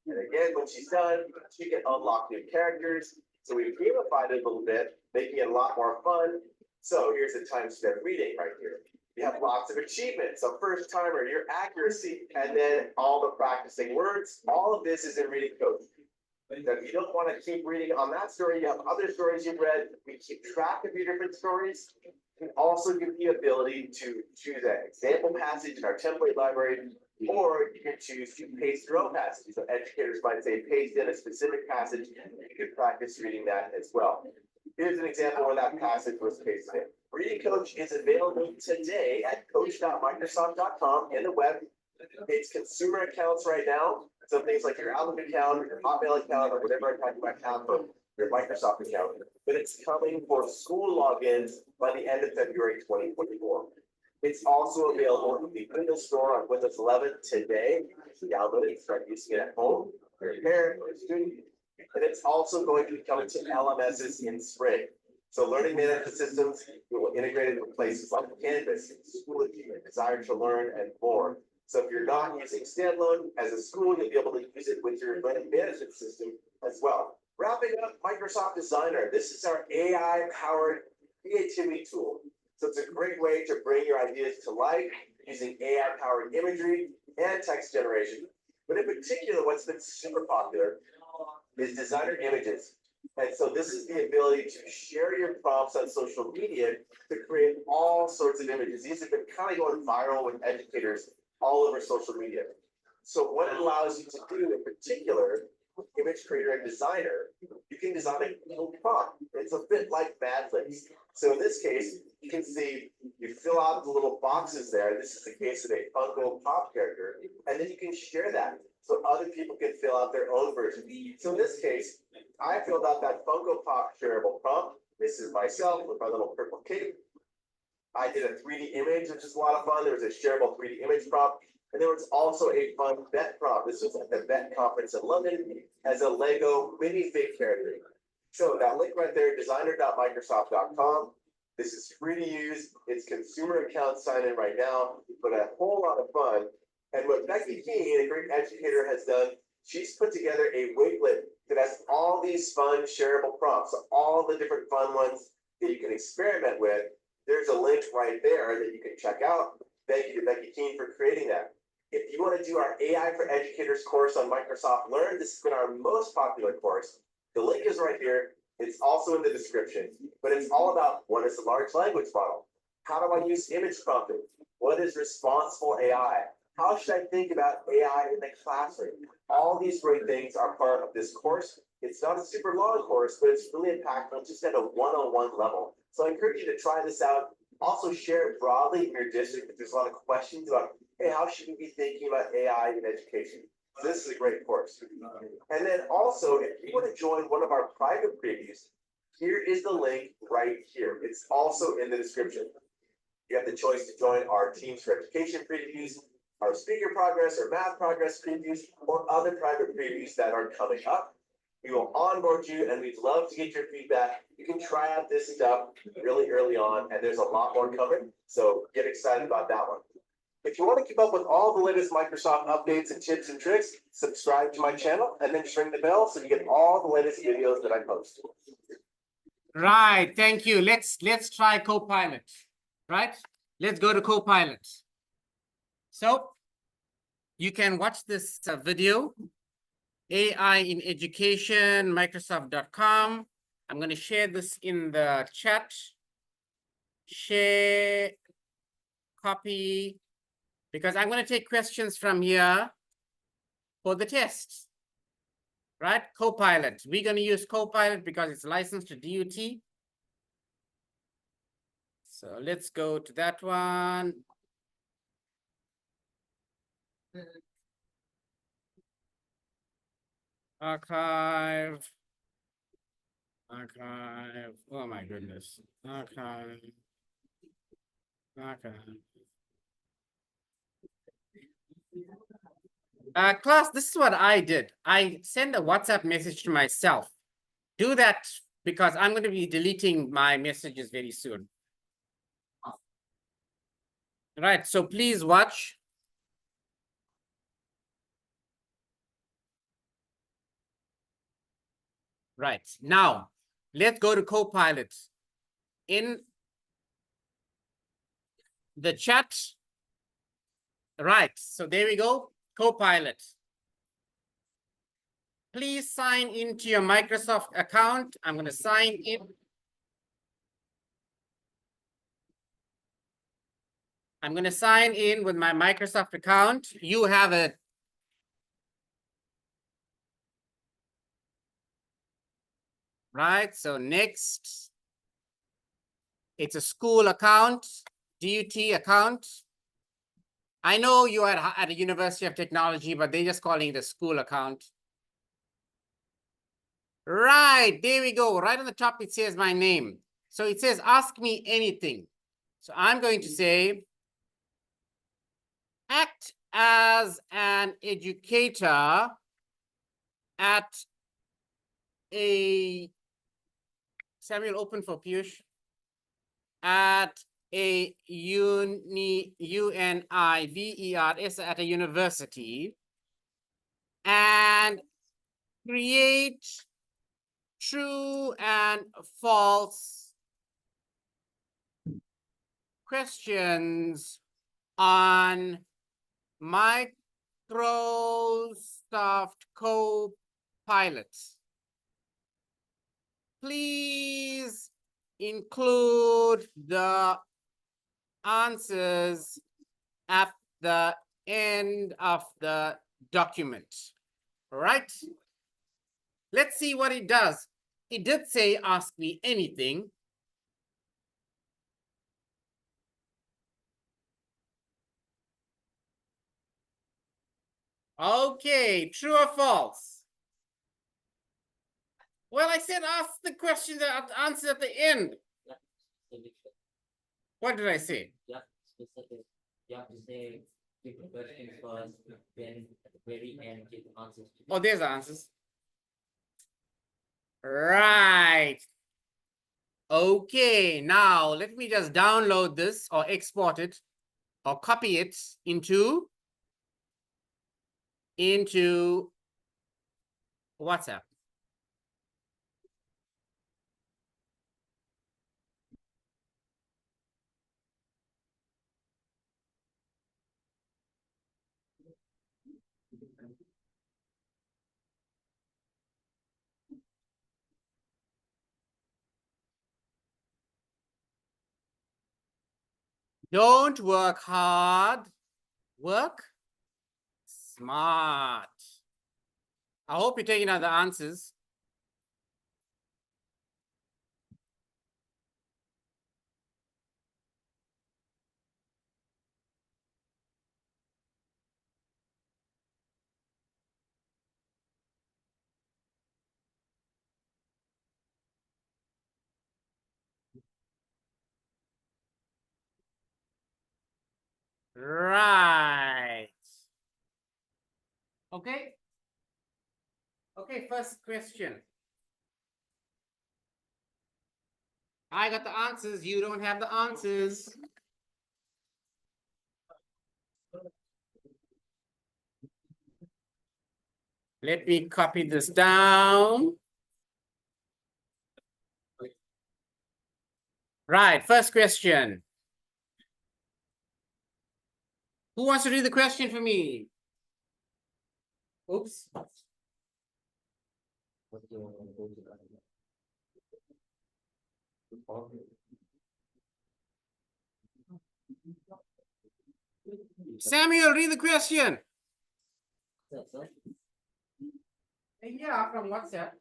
And again, when she's done, she can unlock new characters, So we've gamified it a little bit, making it a lot more fun. So here's the time spent reading right here. You have lots of achievements, a first timer, your accuracy, and then all the practicing words. All of this is in Reading Coach. Now, if you don't want to keep reading on that story, you have other stories you've read. We keep track of your different stories. We also give you the ability to choose an example passage in our template library, or you can choose to paste your own passage. So educators might say paste in a specific passage. You can practice reading that as well. Here's an example where that passage was pasted in. Reading Coach is available today at coach.microsoft.com in the web. It's consumer accounts right now. So things like your Outlook account, or your Hotmail account, or whatever account you might have for your Microsoft account. But it's coming for school logins by the end of February 2024. It's also available in the Windows Store on Windows 11 today. Download it and start using it at home for your parent or student. And it's also going to be coming to LMSs in spring. So learning management systems will integrate it with places like Canvas, Schoology, Desire to Learn, and more. So if you're not using standalone as a school, you'll be able to use it with your learning management system as well. Wrapping up Microsoft Designer. This is our AI-powered creativity tool. So it's a great way to bring your ideas to life using AI-powered imagery and text generation. But in particular, what's been super popular is designer images. And so this is the ability to share your prompts on social media to create all sorts of images. These have been kind of going viral with educators all over social media. So what it allows you to do in particular, image creator and designer, you can design a little prompt. It's a bit like Mad Libs. So in this case, you can see you fill out the little boxes there. This is the case of a Funko Pop character, and then you can share that so other people can fill out their own version. So in this case, I filled out that Funko Pop shareable prompt. This is myself with my little purple cape. I did a 3D image, which is a lot of fun. There was a shareable 3D image prompt. And there was also a fun vet prompt. This was at the vet conference in London as a Lego minifig character. So that link right there, designer.microsoft.com. This is free to use. It's consumer account sign in right now, but a whole lot of fun. And what Becky Keene, a great educator, has done, she's put together a Wakelet that has all these fun shareable prompts, so all the different fun ones that you can experiment with. There's a link right there that you can check out. Thank you to Becky Keene for creating that. If you want to do our AI for Educators course on Microsoft Learn, this has been our most popular course. The link is right here. It's also in the description, but it's all about what is a large language model? How do I use image prompting? What is responsible AI? How should I think about AI in the classroom? All these great things are part of this course. It's not a super long course, but it's really impactful just at a one-on-one level. So I encourage you to try this out. Also share it broadly in your district if there's a lot of questions about, hey, how should we be thinking about AI in education? So this is a great course. And then also, if you want to join one of our private previews, here is the link right here. It's also in the description. You have the choice to join our Teams for Education previews, our speaker progress or math progress previews, or other private previews that are coming up. We will onboard you, and we'd love to get your feedback. You can try out this stuff really early on, and there's a lot more coming, so get excited about that one. If you want to keep up with all the latest Microsoft updates and tips and tricks, subscribe to my channel, and then just ring the bell so you get all the latest videos that I post. Right, thank you. Let's try Copilot, right? Let's go to Copilot. So you can watch this video, AI in Education, Microsoft.com. I'm going to share this in the chat. Share, copy, because I'm going to take questions from here for the test, right? Copilot. We're going to use Copilot because it's licensed to DUT. So let's go to that one. Archive. Oh my goodness. Archive. Class, this is what I did. I sent a WhatsApp message to myself. Do that because I'm going to be deleting my messages very soon. Right, so please watch. Right, now, let's go to Copilot. In the chat, right, so there we go, Copilot. Please sign into your Microsoft account. I'm going to sign in. I'm going to sign in with my Microsoft account. You have a right. So next, it's a school account, DUT account. I know you are at a University of Technology, but they're just calling it a school account. Right, there we go. Right on the top, it says my name. So it says, ask me anything. So I'm going to say, act as an educator at a, Samuel, open for Piyush, at a UNIVERS at a university, and create true and false questions on Microsoft Copilot. Please include the answers at the end of the document. Right? Let's see what it does. It did say, ask me anything. Okay, true or false? Well, I said ask the question that answer at the end. What did I say? Yeah, specific. You have to say give the question first, then at the very end give the answers. Oh, there's the answers. Right. Okay, now let me just download this or export it or copy it into WhatsApp. Don't work hard, work smart. I hope you're taking out the answers. Right. Okay. Okay, first question. I got the answers. You don't have the answers. Let me copy this down. Right, first question. Who wants to read the question for me? Oops. What do you want to go to that? Samuel, read the question. That's it. Yeah, from WhatsApp.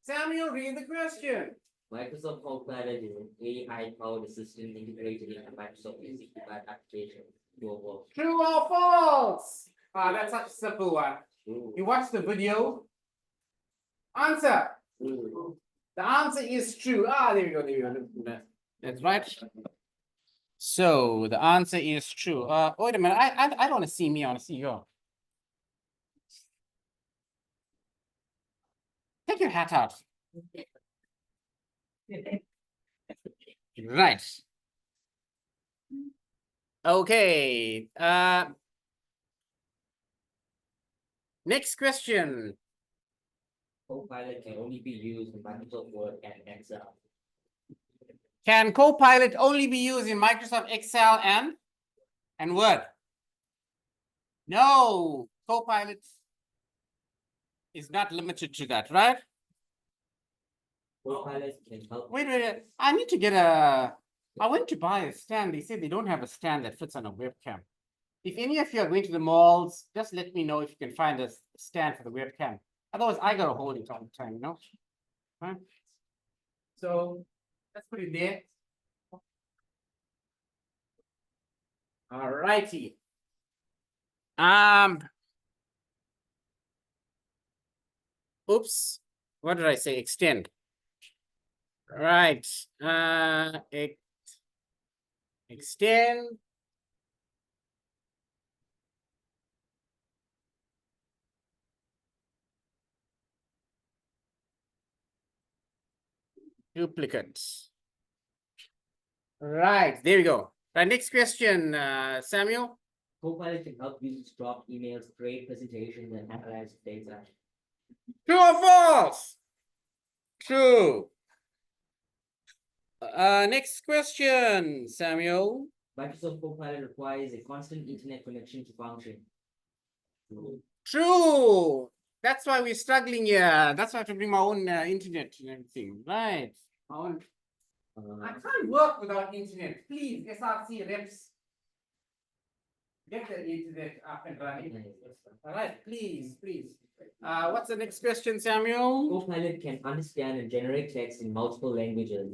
Samuel, read the question. Microsoft Copilot is an AI-powered assistant integrated into Microsoft 365 application. True or false? Ah, that's such a simple one. You watch the video. Answer. The answer is true. Ah, there we go. There we go. That's right. So the answer is true. Wait a minute. I don't want to see me. I want to see you. Take your hat out. Right. Okay. Next question. Copilot can only be used in Microsoft Word and Excel. Can Copilot only be used in Microsoft Excel and Word? No, Copilot is not limited to that, right? Copilot can help. Wait. I need to get a. I went to buy a stand. They said they don't have a stand that fits on a webcam. If any of you are going to the malls, just let me know if you can find a stand for the webcam. Otherwise, I gotta hold it all the time, you know? Right? So let's put it there. All righty. Oops. What did I say? Extend. Right. Extend. Duplicate. Right, there we go. Right, next question, Samuel. Copilot can help users drop emails, create presentations, and analyze data. True or false? True. Next question, Samuel. Microsoft Copilot requires a constant internet connection to function. True. That's why we're struggling here. That's why I have to bring my own internet and everything. Right. My own. I can't work without internet. Please, SRC reps. Get the internet up and running. All right, please. What's the next question, Samuel? Copilot can understand and generate text in multiple languages.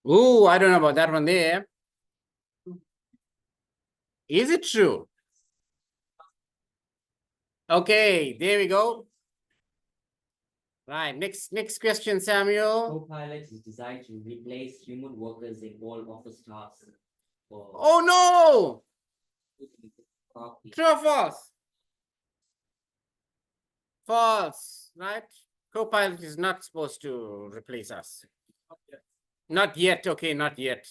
Ooh, I don't know about that one there. Is it true? Okay, there we go. Right, next question, Samuel. Copilot is designed to replace human workers in all office tasks. Oh no! True or false? False, right? Copilot is not supposed to replace us. Not yet, okay, not yet.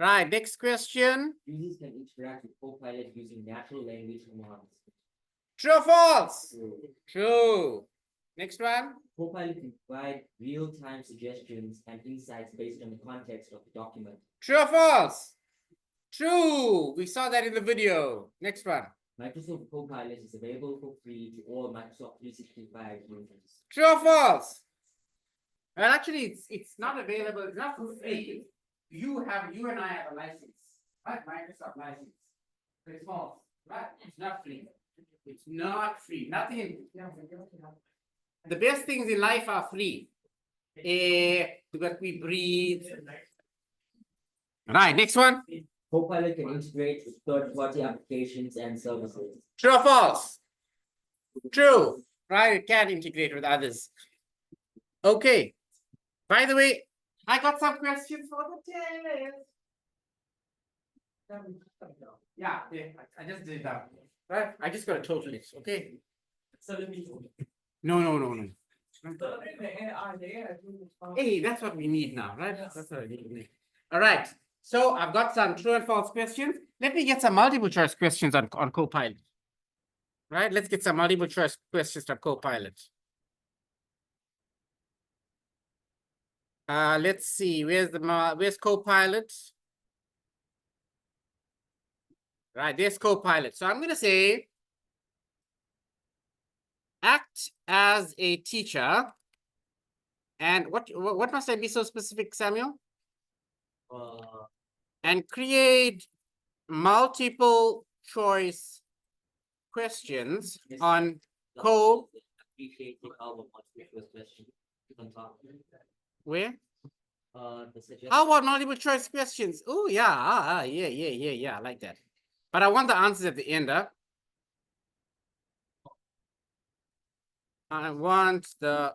Right, next question. Users can interact with Copilot using natural language commands. True or false? True. Next one. Copilot can provide real-time suggestions and insights based on the context of the document. True or false? True. We saw that in the video. Next one. Microsoft Copilot is available for free to all Microsoft 365 users. True or false? Well, actually, it's not available. It's not for free. You and I have a license, right? Microsoft license. It's false, right? It's not free. It's not free. Nothing. The best things in life are free. Air, that we breathe. Right, next one. Copilot can integrate with third-party applications and services. True or false? True. Right, it can integrate with others. Okay. By the way, I got some questions for the test. Yeah, I just did that. Right, I just got to total it. Okay. No. Hey, that's what we need now, right? That's what we need. All right. So I've got some true and false questions. Let me get some multiple choice questions on Copilot. Right? Let's get some multiple choice questions on Copilot. Let's see. Where's Copilot? Right, there's Copilot. So I'm gonna say act as a teacher. And what must I be so specific, Samuel? And create multiple choice questions on where? How about multiple choice questions? Oh yeah, yeah, I like that. But I want the answers at the end, huh? I want the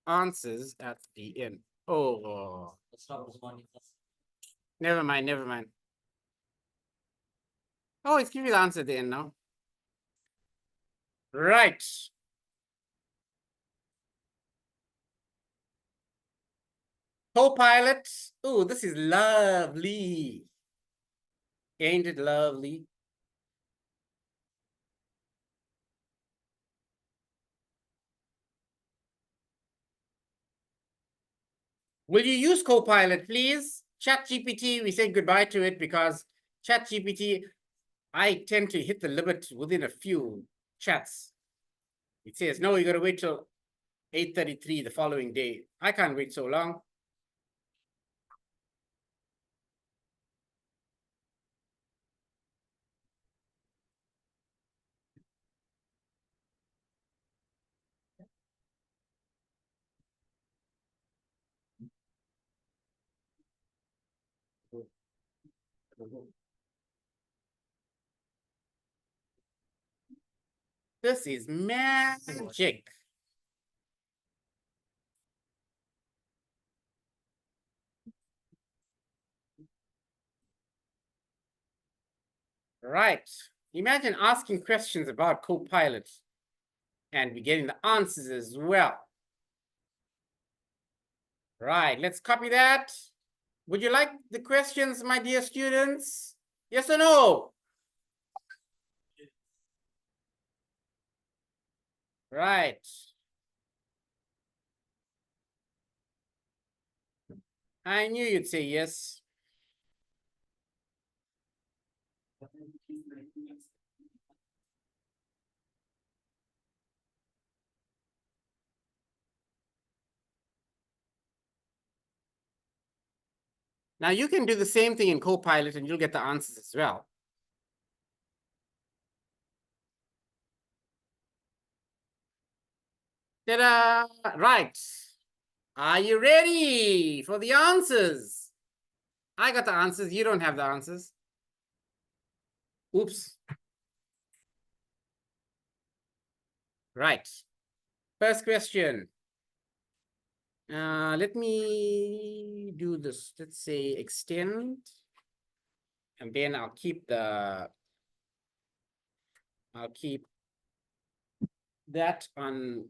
answers at the end. Oh, never mind. Oh, it's giving me the answer at the end now. Right. Copilot. Oh, this is lovely. Ain't it lovely? Will you use Copilot, please? ChatGPT, we say goodbye to it because ChatGPT, I tend to hit the limit within a few chats. It says, no, you got to wait till 8:33 the following day. I can't wait so long. This is magic. Right. Imagine asking questions about Copilot and we getting the answers as well. Right, let's copy that. Would you like the questions, my dear students? Yes or no? Right. I knew you'd say yes. Now you can do the same thing in Copilot and you'll get the answers as well. Ta-da! Right. Are you ready for the answers? I got the answers. You don't have the answers. Oops. Right. First question. Let me do this. Let's say extend. And then I'll keep that on.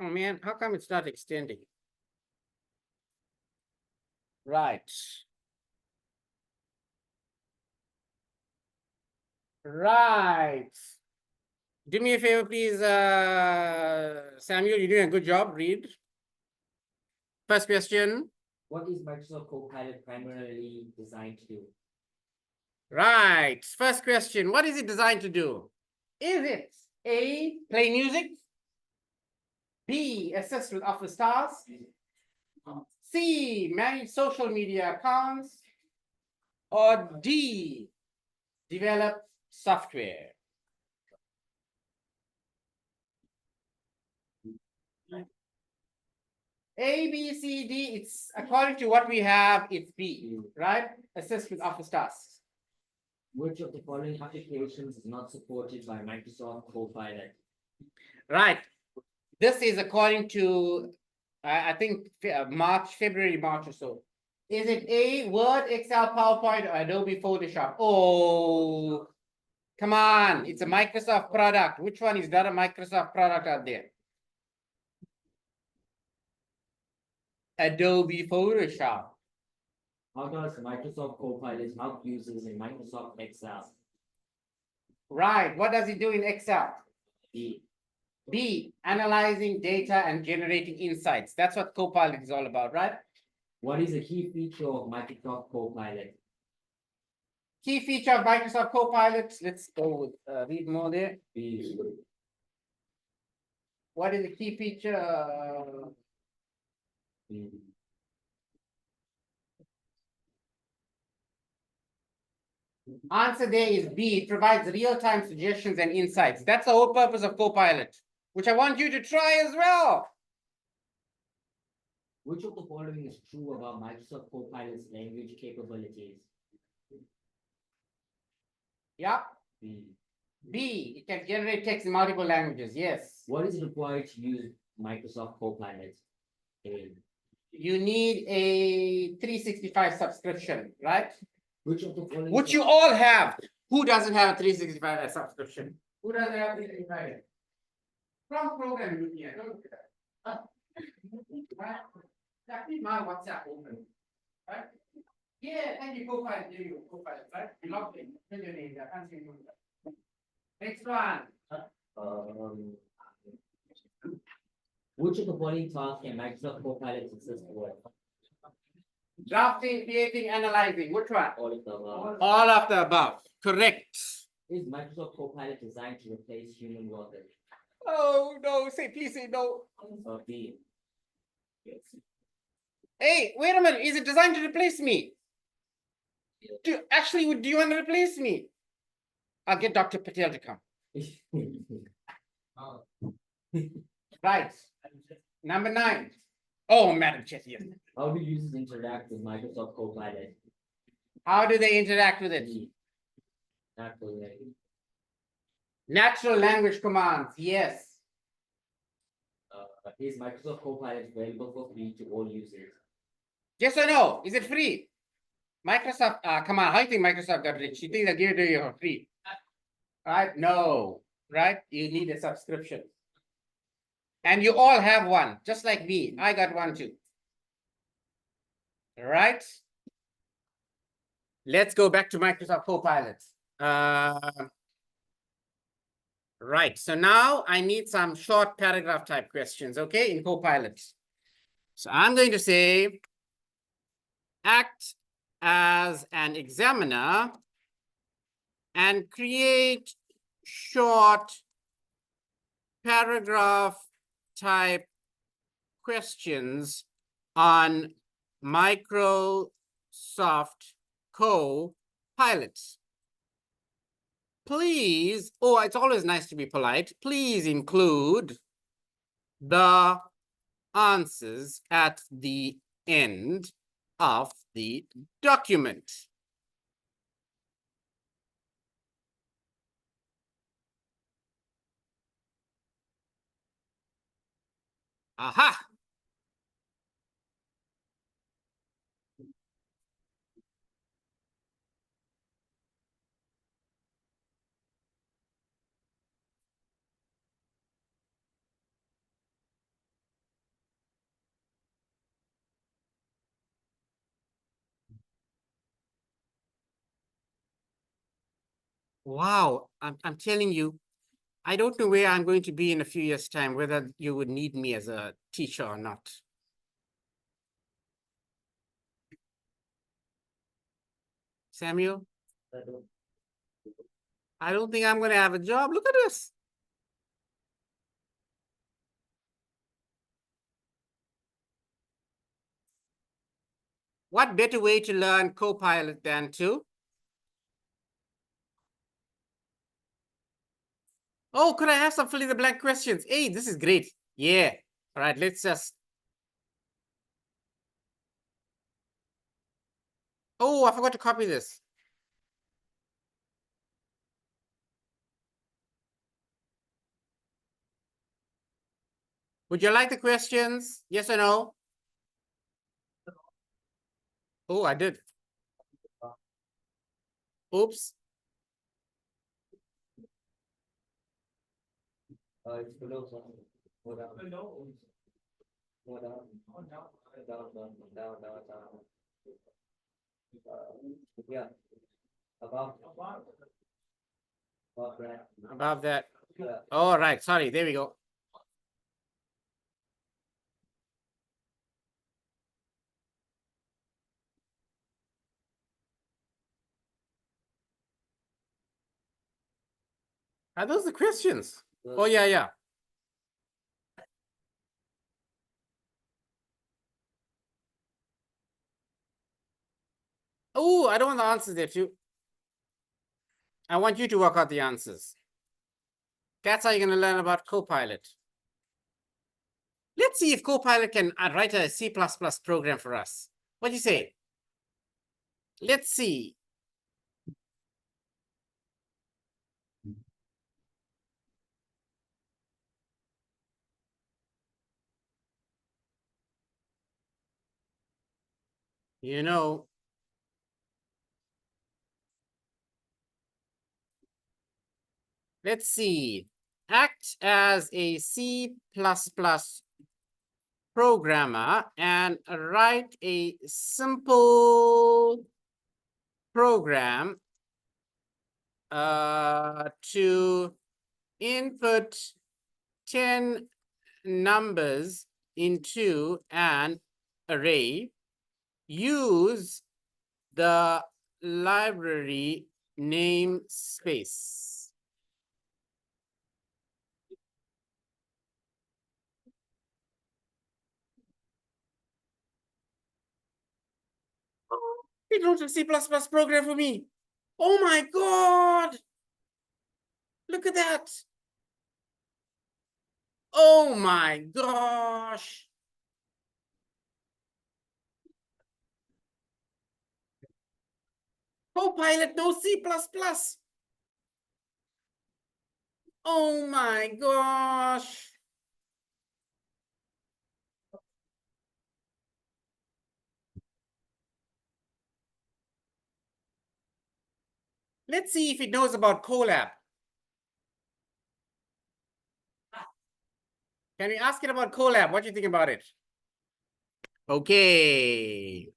Oh man, how come it's not extending? Right. Right. Do me a favor, please, Samuel. You're doing a good job. Read. First question. What is Microsoft Copilot primarily designed to do? Right. First question. What is it designed to do? Is it A, play music? B, assist with office tasks? C, manage social media accounts? Or D, develop software? A, B, C, D, it's according to what we have, it's B, right? Assist with office tasks. Which of the following applications is not supported by Microsoft Copilot? Right. This is according to, I think, February, March or so. Is it A, Word, Excel, PowerPoint, or Adobe Photoshop? Oh, come on. It's a Microsoft product. Which one is not a Microsoft product out there? Adobe Photoshop. How does Microsoft Copilot help users in Microsoft Excel? Right. What does it do in Excel? B. B, analyzing data and generating insights. That's what Copilot is all about, right? What is a key feature of Microsoft Copilot? Key feature of Microsoft Copilot. Let's go with read more there. B. What is the key feature? B. Answer there is B. It provides real-time suggestions and insights. That's the whole purpose of Copilot, which I want you to try as well. Which of the following is true about Microsoft Copilot's language capabilities? Yeah. B. B. It can generate text in multiple languages. Yes. What is required to use Microsoft Copilot? A. You need a 365 subscription, right? Which of the following? Which you all have. Who doesn't have a 365 subscription? Who doesn't have 365? From programming here. Don't look at that. Right? That is my WhatsApp open. Right? Yeah, thank you, Copilot. There you go, Copilot, right? You logged in. Tell your name. I can't see you. Next one. Um, which of the following tasks can Microsoft Copilot assist with? Drafting, creating, analyzing. Which one? All of the above. All of the above. Correct. Is Microsoft Copilot designed to replace human workers? Oh no! Say please say no. Or B? Yes. Hey, wait a minute. Is it designed to replace me? Do you want to replace me? I'll get Dr. Patel to come. Right. Number 9. Oh, Madam Chair, yes. How do users interact with Microsoft Copilot? How do they interact with it? B. Naturally. Natural language commands, yes. Is Microsoft Copilot available for free to all users? Yes or no? Is it free? Microsoft, come on, how do you think Microsoft got rich? You think they'll give it to you for free? Right? No, right? You need a subscription. And you all have one, just like me. I got one too. Right? Let's go back to Microsoft Copilot. Right, so now I need some short paragraph type questions, okay, in Copilot. So I'm going to say, act as an examiner and create short paragraph type questions on Microsoft Copilot. Please, oh, it's always nice to be polite. Please include the answers at the end of the document. Aha. Wow, I'm telling you, I don't know where I'm going to be in a few years' time, whether you would need me as a teacher or not. Samuel, I don't think I'm going to have a job. Look at this. What better way to learn Copilot than to? Oh, could I have some fill in the blank questions? Hey, this is great. Yeah. All right, let's just. Oh, I forgot to copy this. Would you like the questions? Yes or no? Oh, I did. Oops. It's below something. Go down. Go down. Down. Yeah. Above that. Above that. Yeah. All right, sorry, there we go. Are those the questions? Oh, yeah. Oh, I don't want the answers there too. I want you to work out the answers. That's how you're going to learn about Copilot. Let's see if Copilot can write a C++ program for us. What do you say? Let's see. You know, let's see. Act as a C++ programmer and write a simple program to input 10 numbers into an array, use the library namespace. Oh, it wrote a C++ program for me. Oh my God. Look at that. Oh my gosh. Copilot, no C++. Oh my gosh. Let's see if it knows about Colab. Can we ask it about Colab? What do you think about it? Okay.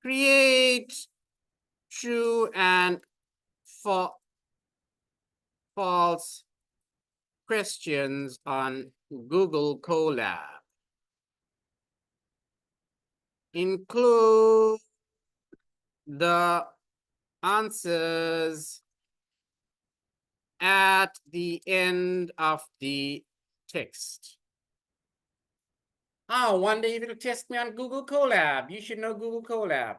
Create true and false questions on Google Colab. Include the answers at the end of the text. Oh, one day it'll test me on Google Colab. You should know Google Colab.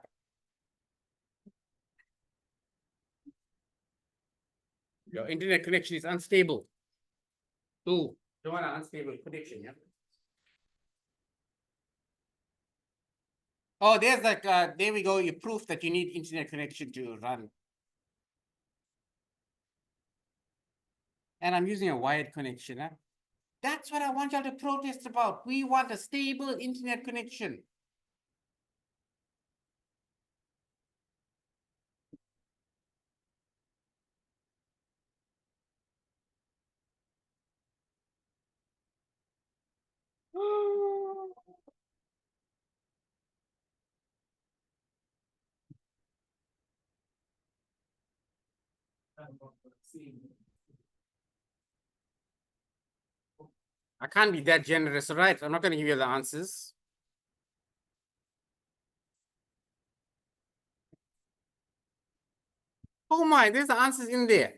Your internet connection is unstable. Ooh, don't want an unstable connection, yeah? Oh, there's like, there we go. You proof that you need internet connection to run. And I'm using a wired connection, huh? That's what I want y'all to protest about. We want a stable internet connection. I can't be that generous, right? I'm not going to give you the answers. Oh my, there's the answers in there.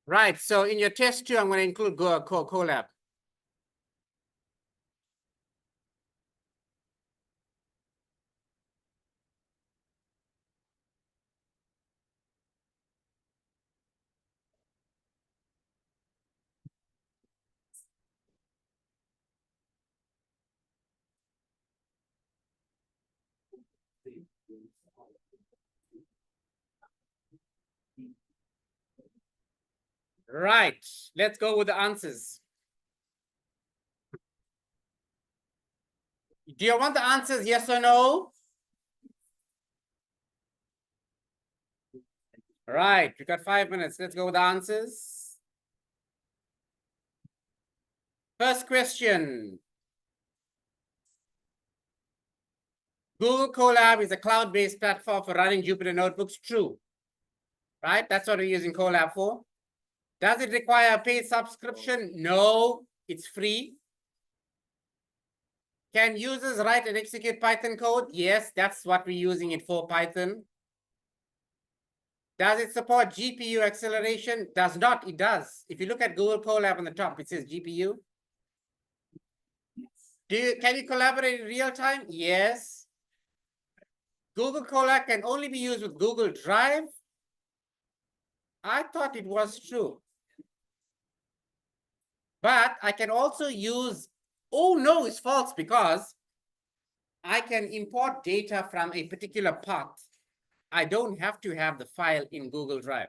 Right, so in your test two, I'm going to include Colab. Right, let's go with the answers. Do you want the answers, yes or no? Right, we got 5 minutes. Let's go with the answers. First question. Google Colab is a cloud-based platform for running Jupyter notebooks. True. Right, that's what we're using Colab for. Does it require a paid subscription? No, it's free. Can users write and execute Python code? Yes, that's what we're using it for, Python. Does it support GPU acceleration? Does not, it does. If you look at Google Colab on the top, it says GPU. Can you collaborate in real time? Yes. Google Colab can only be used with Google Drive. I thought it was true. But I can also use, oh no, it's false, because I can import data from a particular path. I don't have to have the file in Google Drive.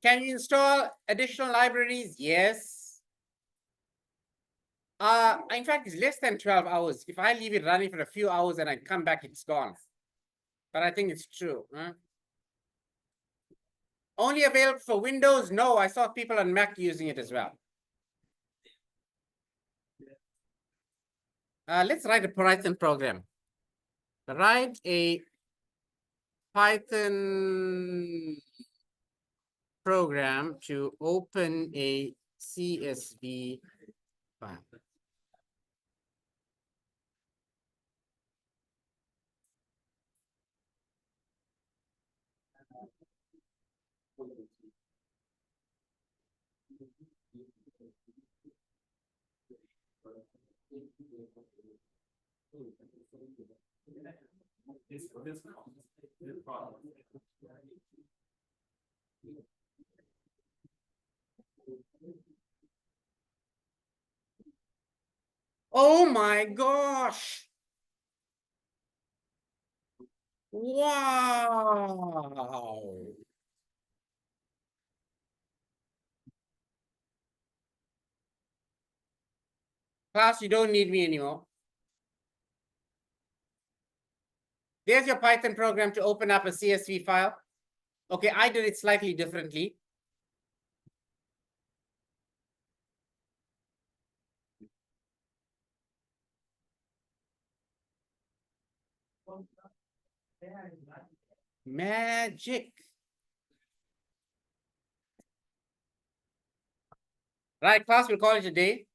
Can you install additional libraries? Yes. In fact, it's less than 12 hours. If I leave it running for a few hours and I come back, it's gone. But I think it's true. Huh? Only available for Windows? No, I saw people on Mac using it as well. Let's write a Python program. Write a Python program to open a CSV file. Oh my gosh. Wow. Class, you don't need me anymore. There's your Python program to open up a CSV file. Okay, I did it slightly differently. Magic. Right, class, we'll call it a day.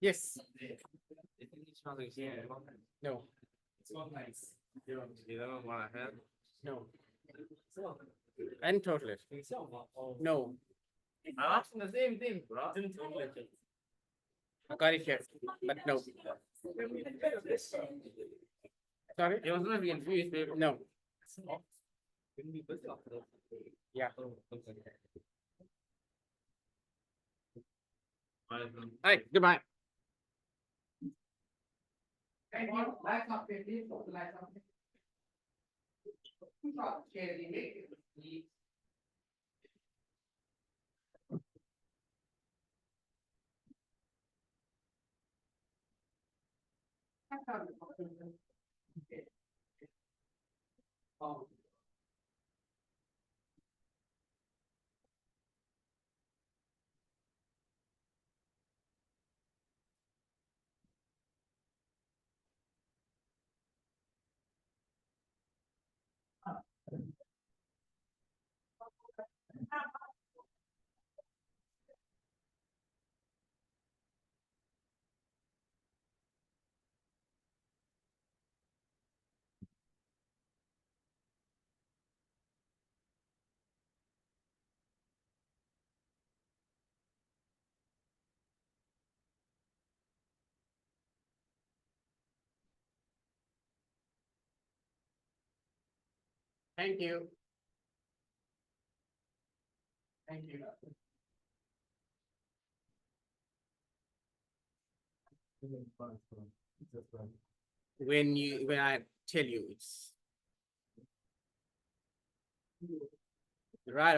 Yes. No. No. And total it. No. I asked him the same thing, bro. Didn't tell me. I got it here, but no. Sorry? It was not being confused, baby. No. Yeah. All right, goodbye. Thank you. Thank you. when I tell you it's right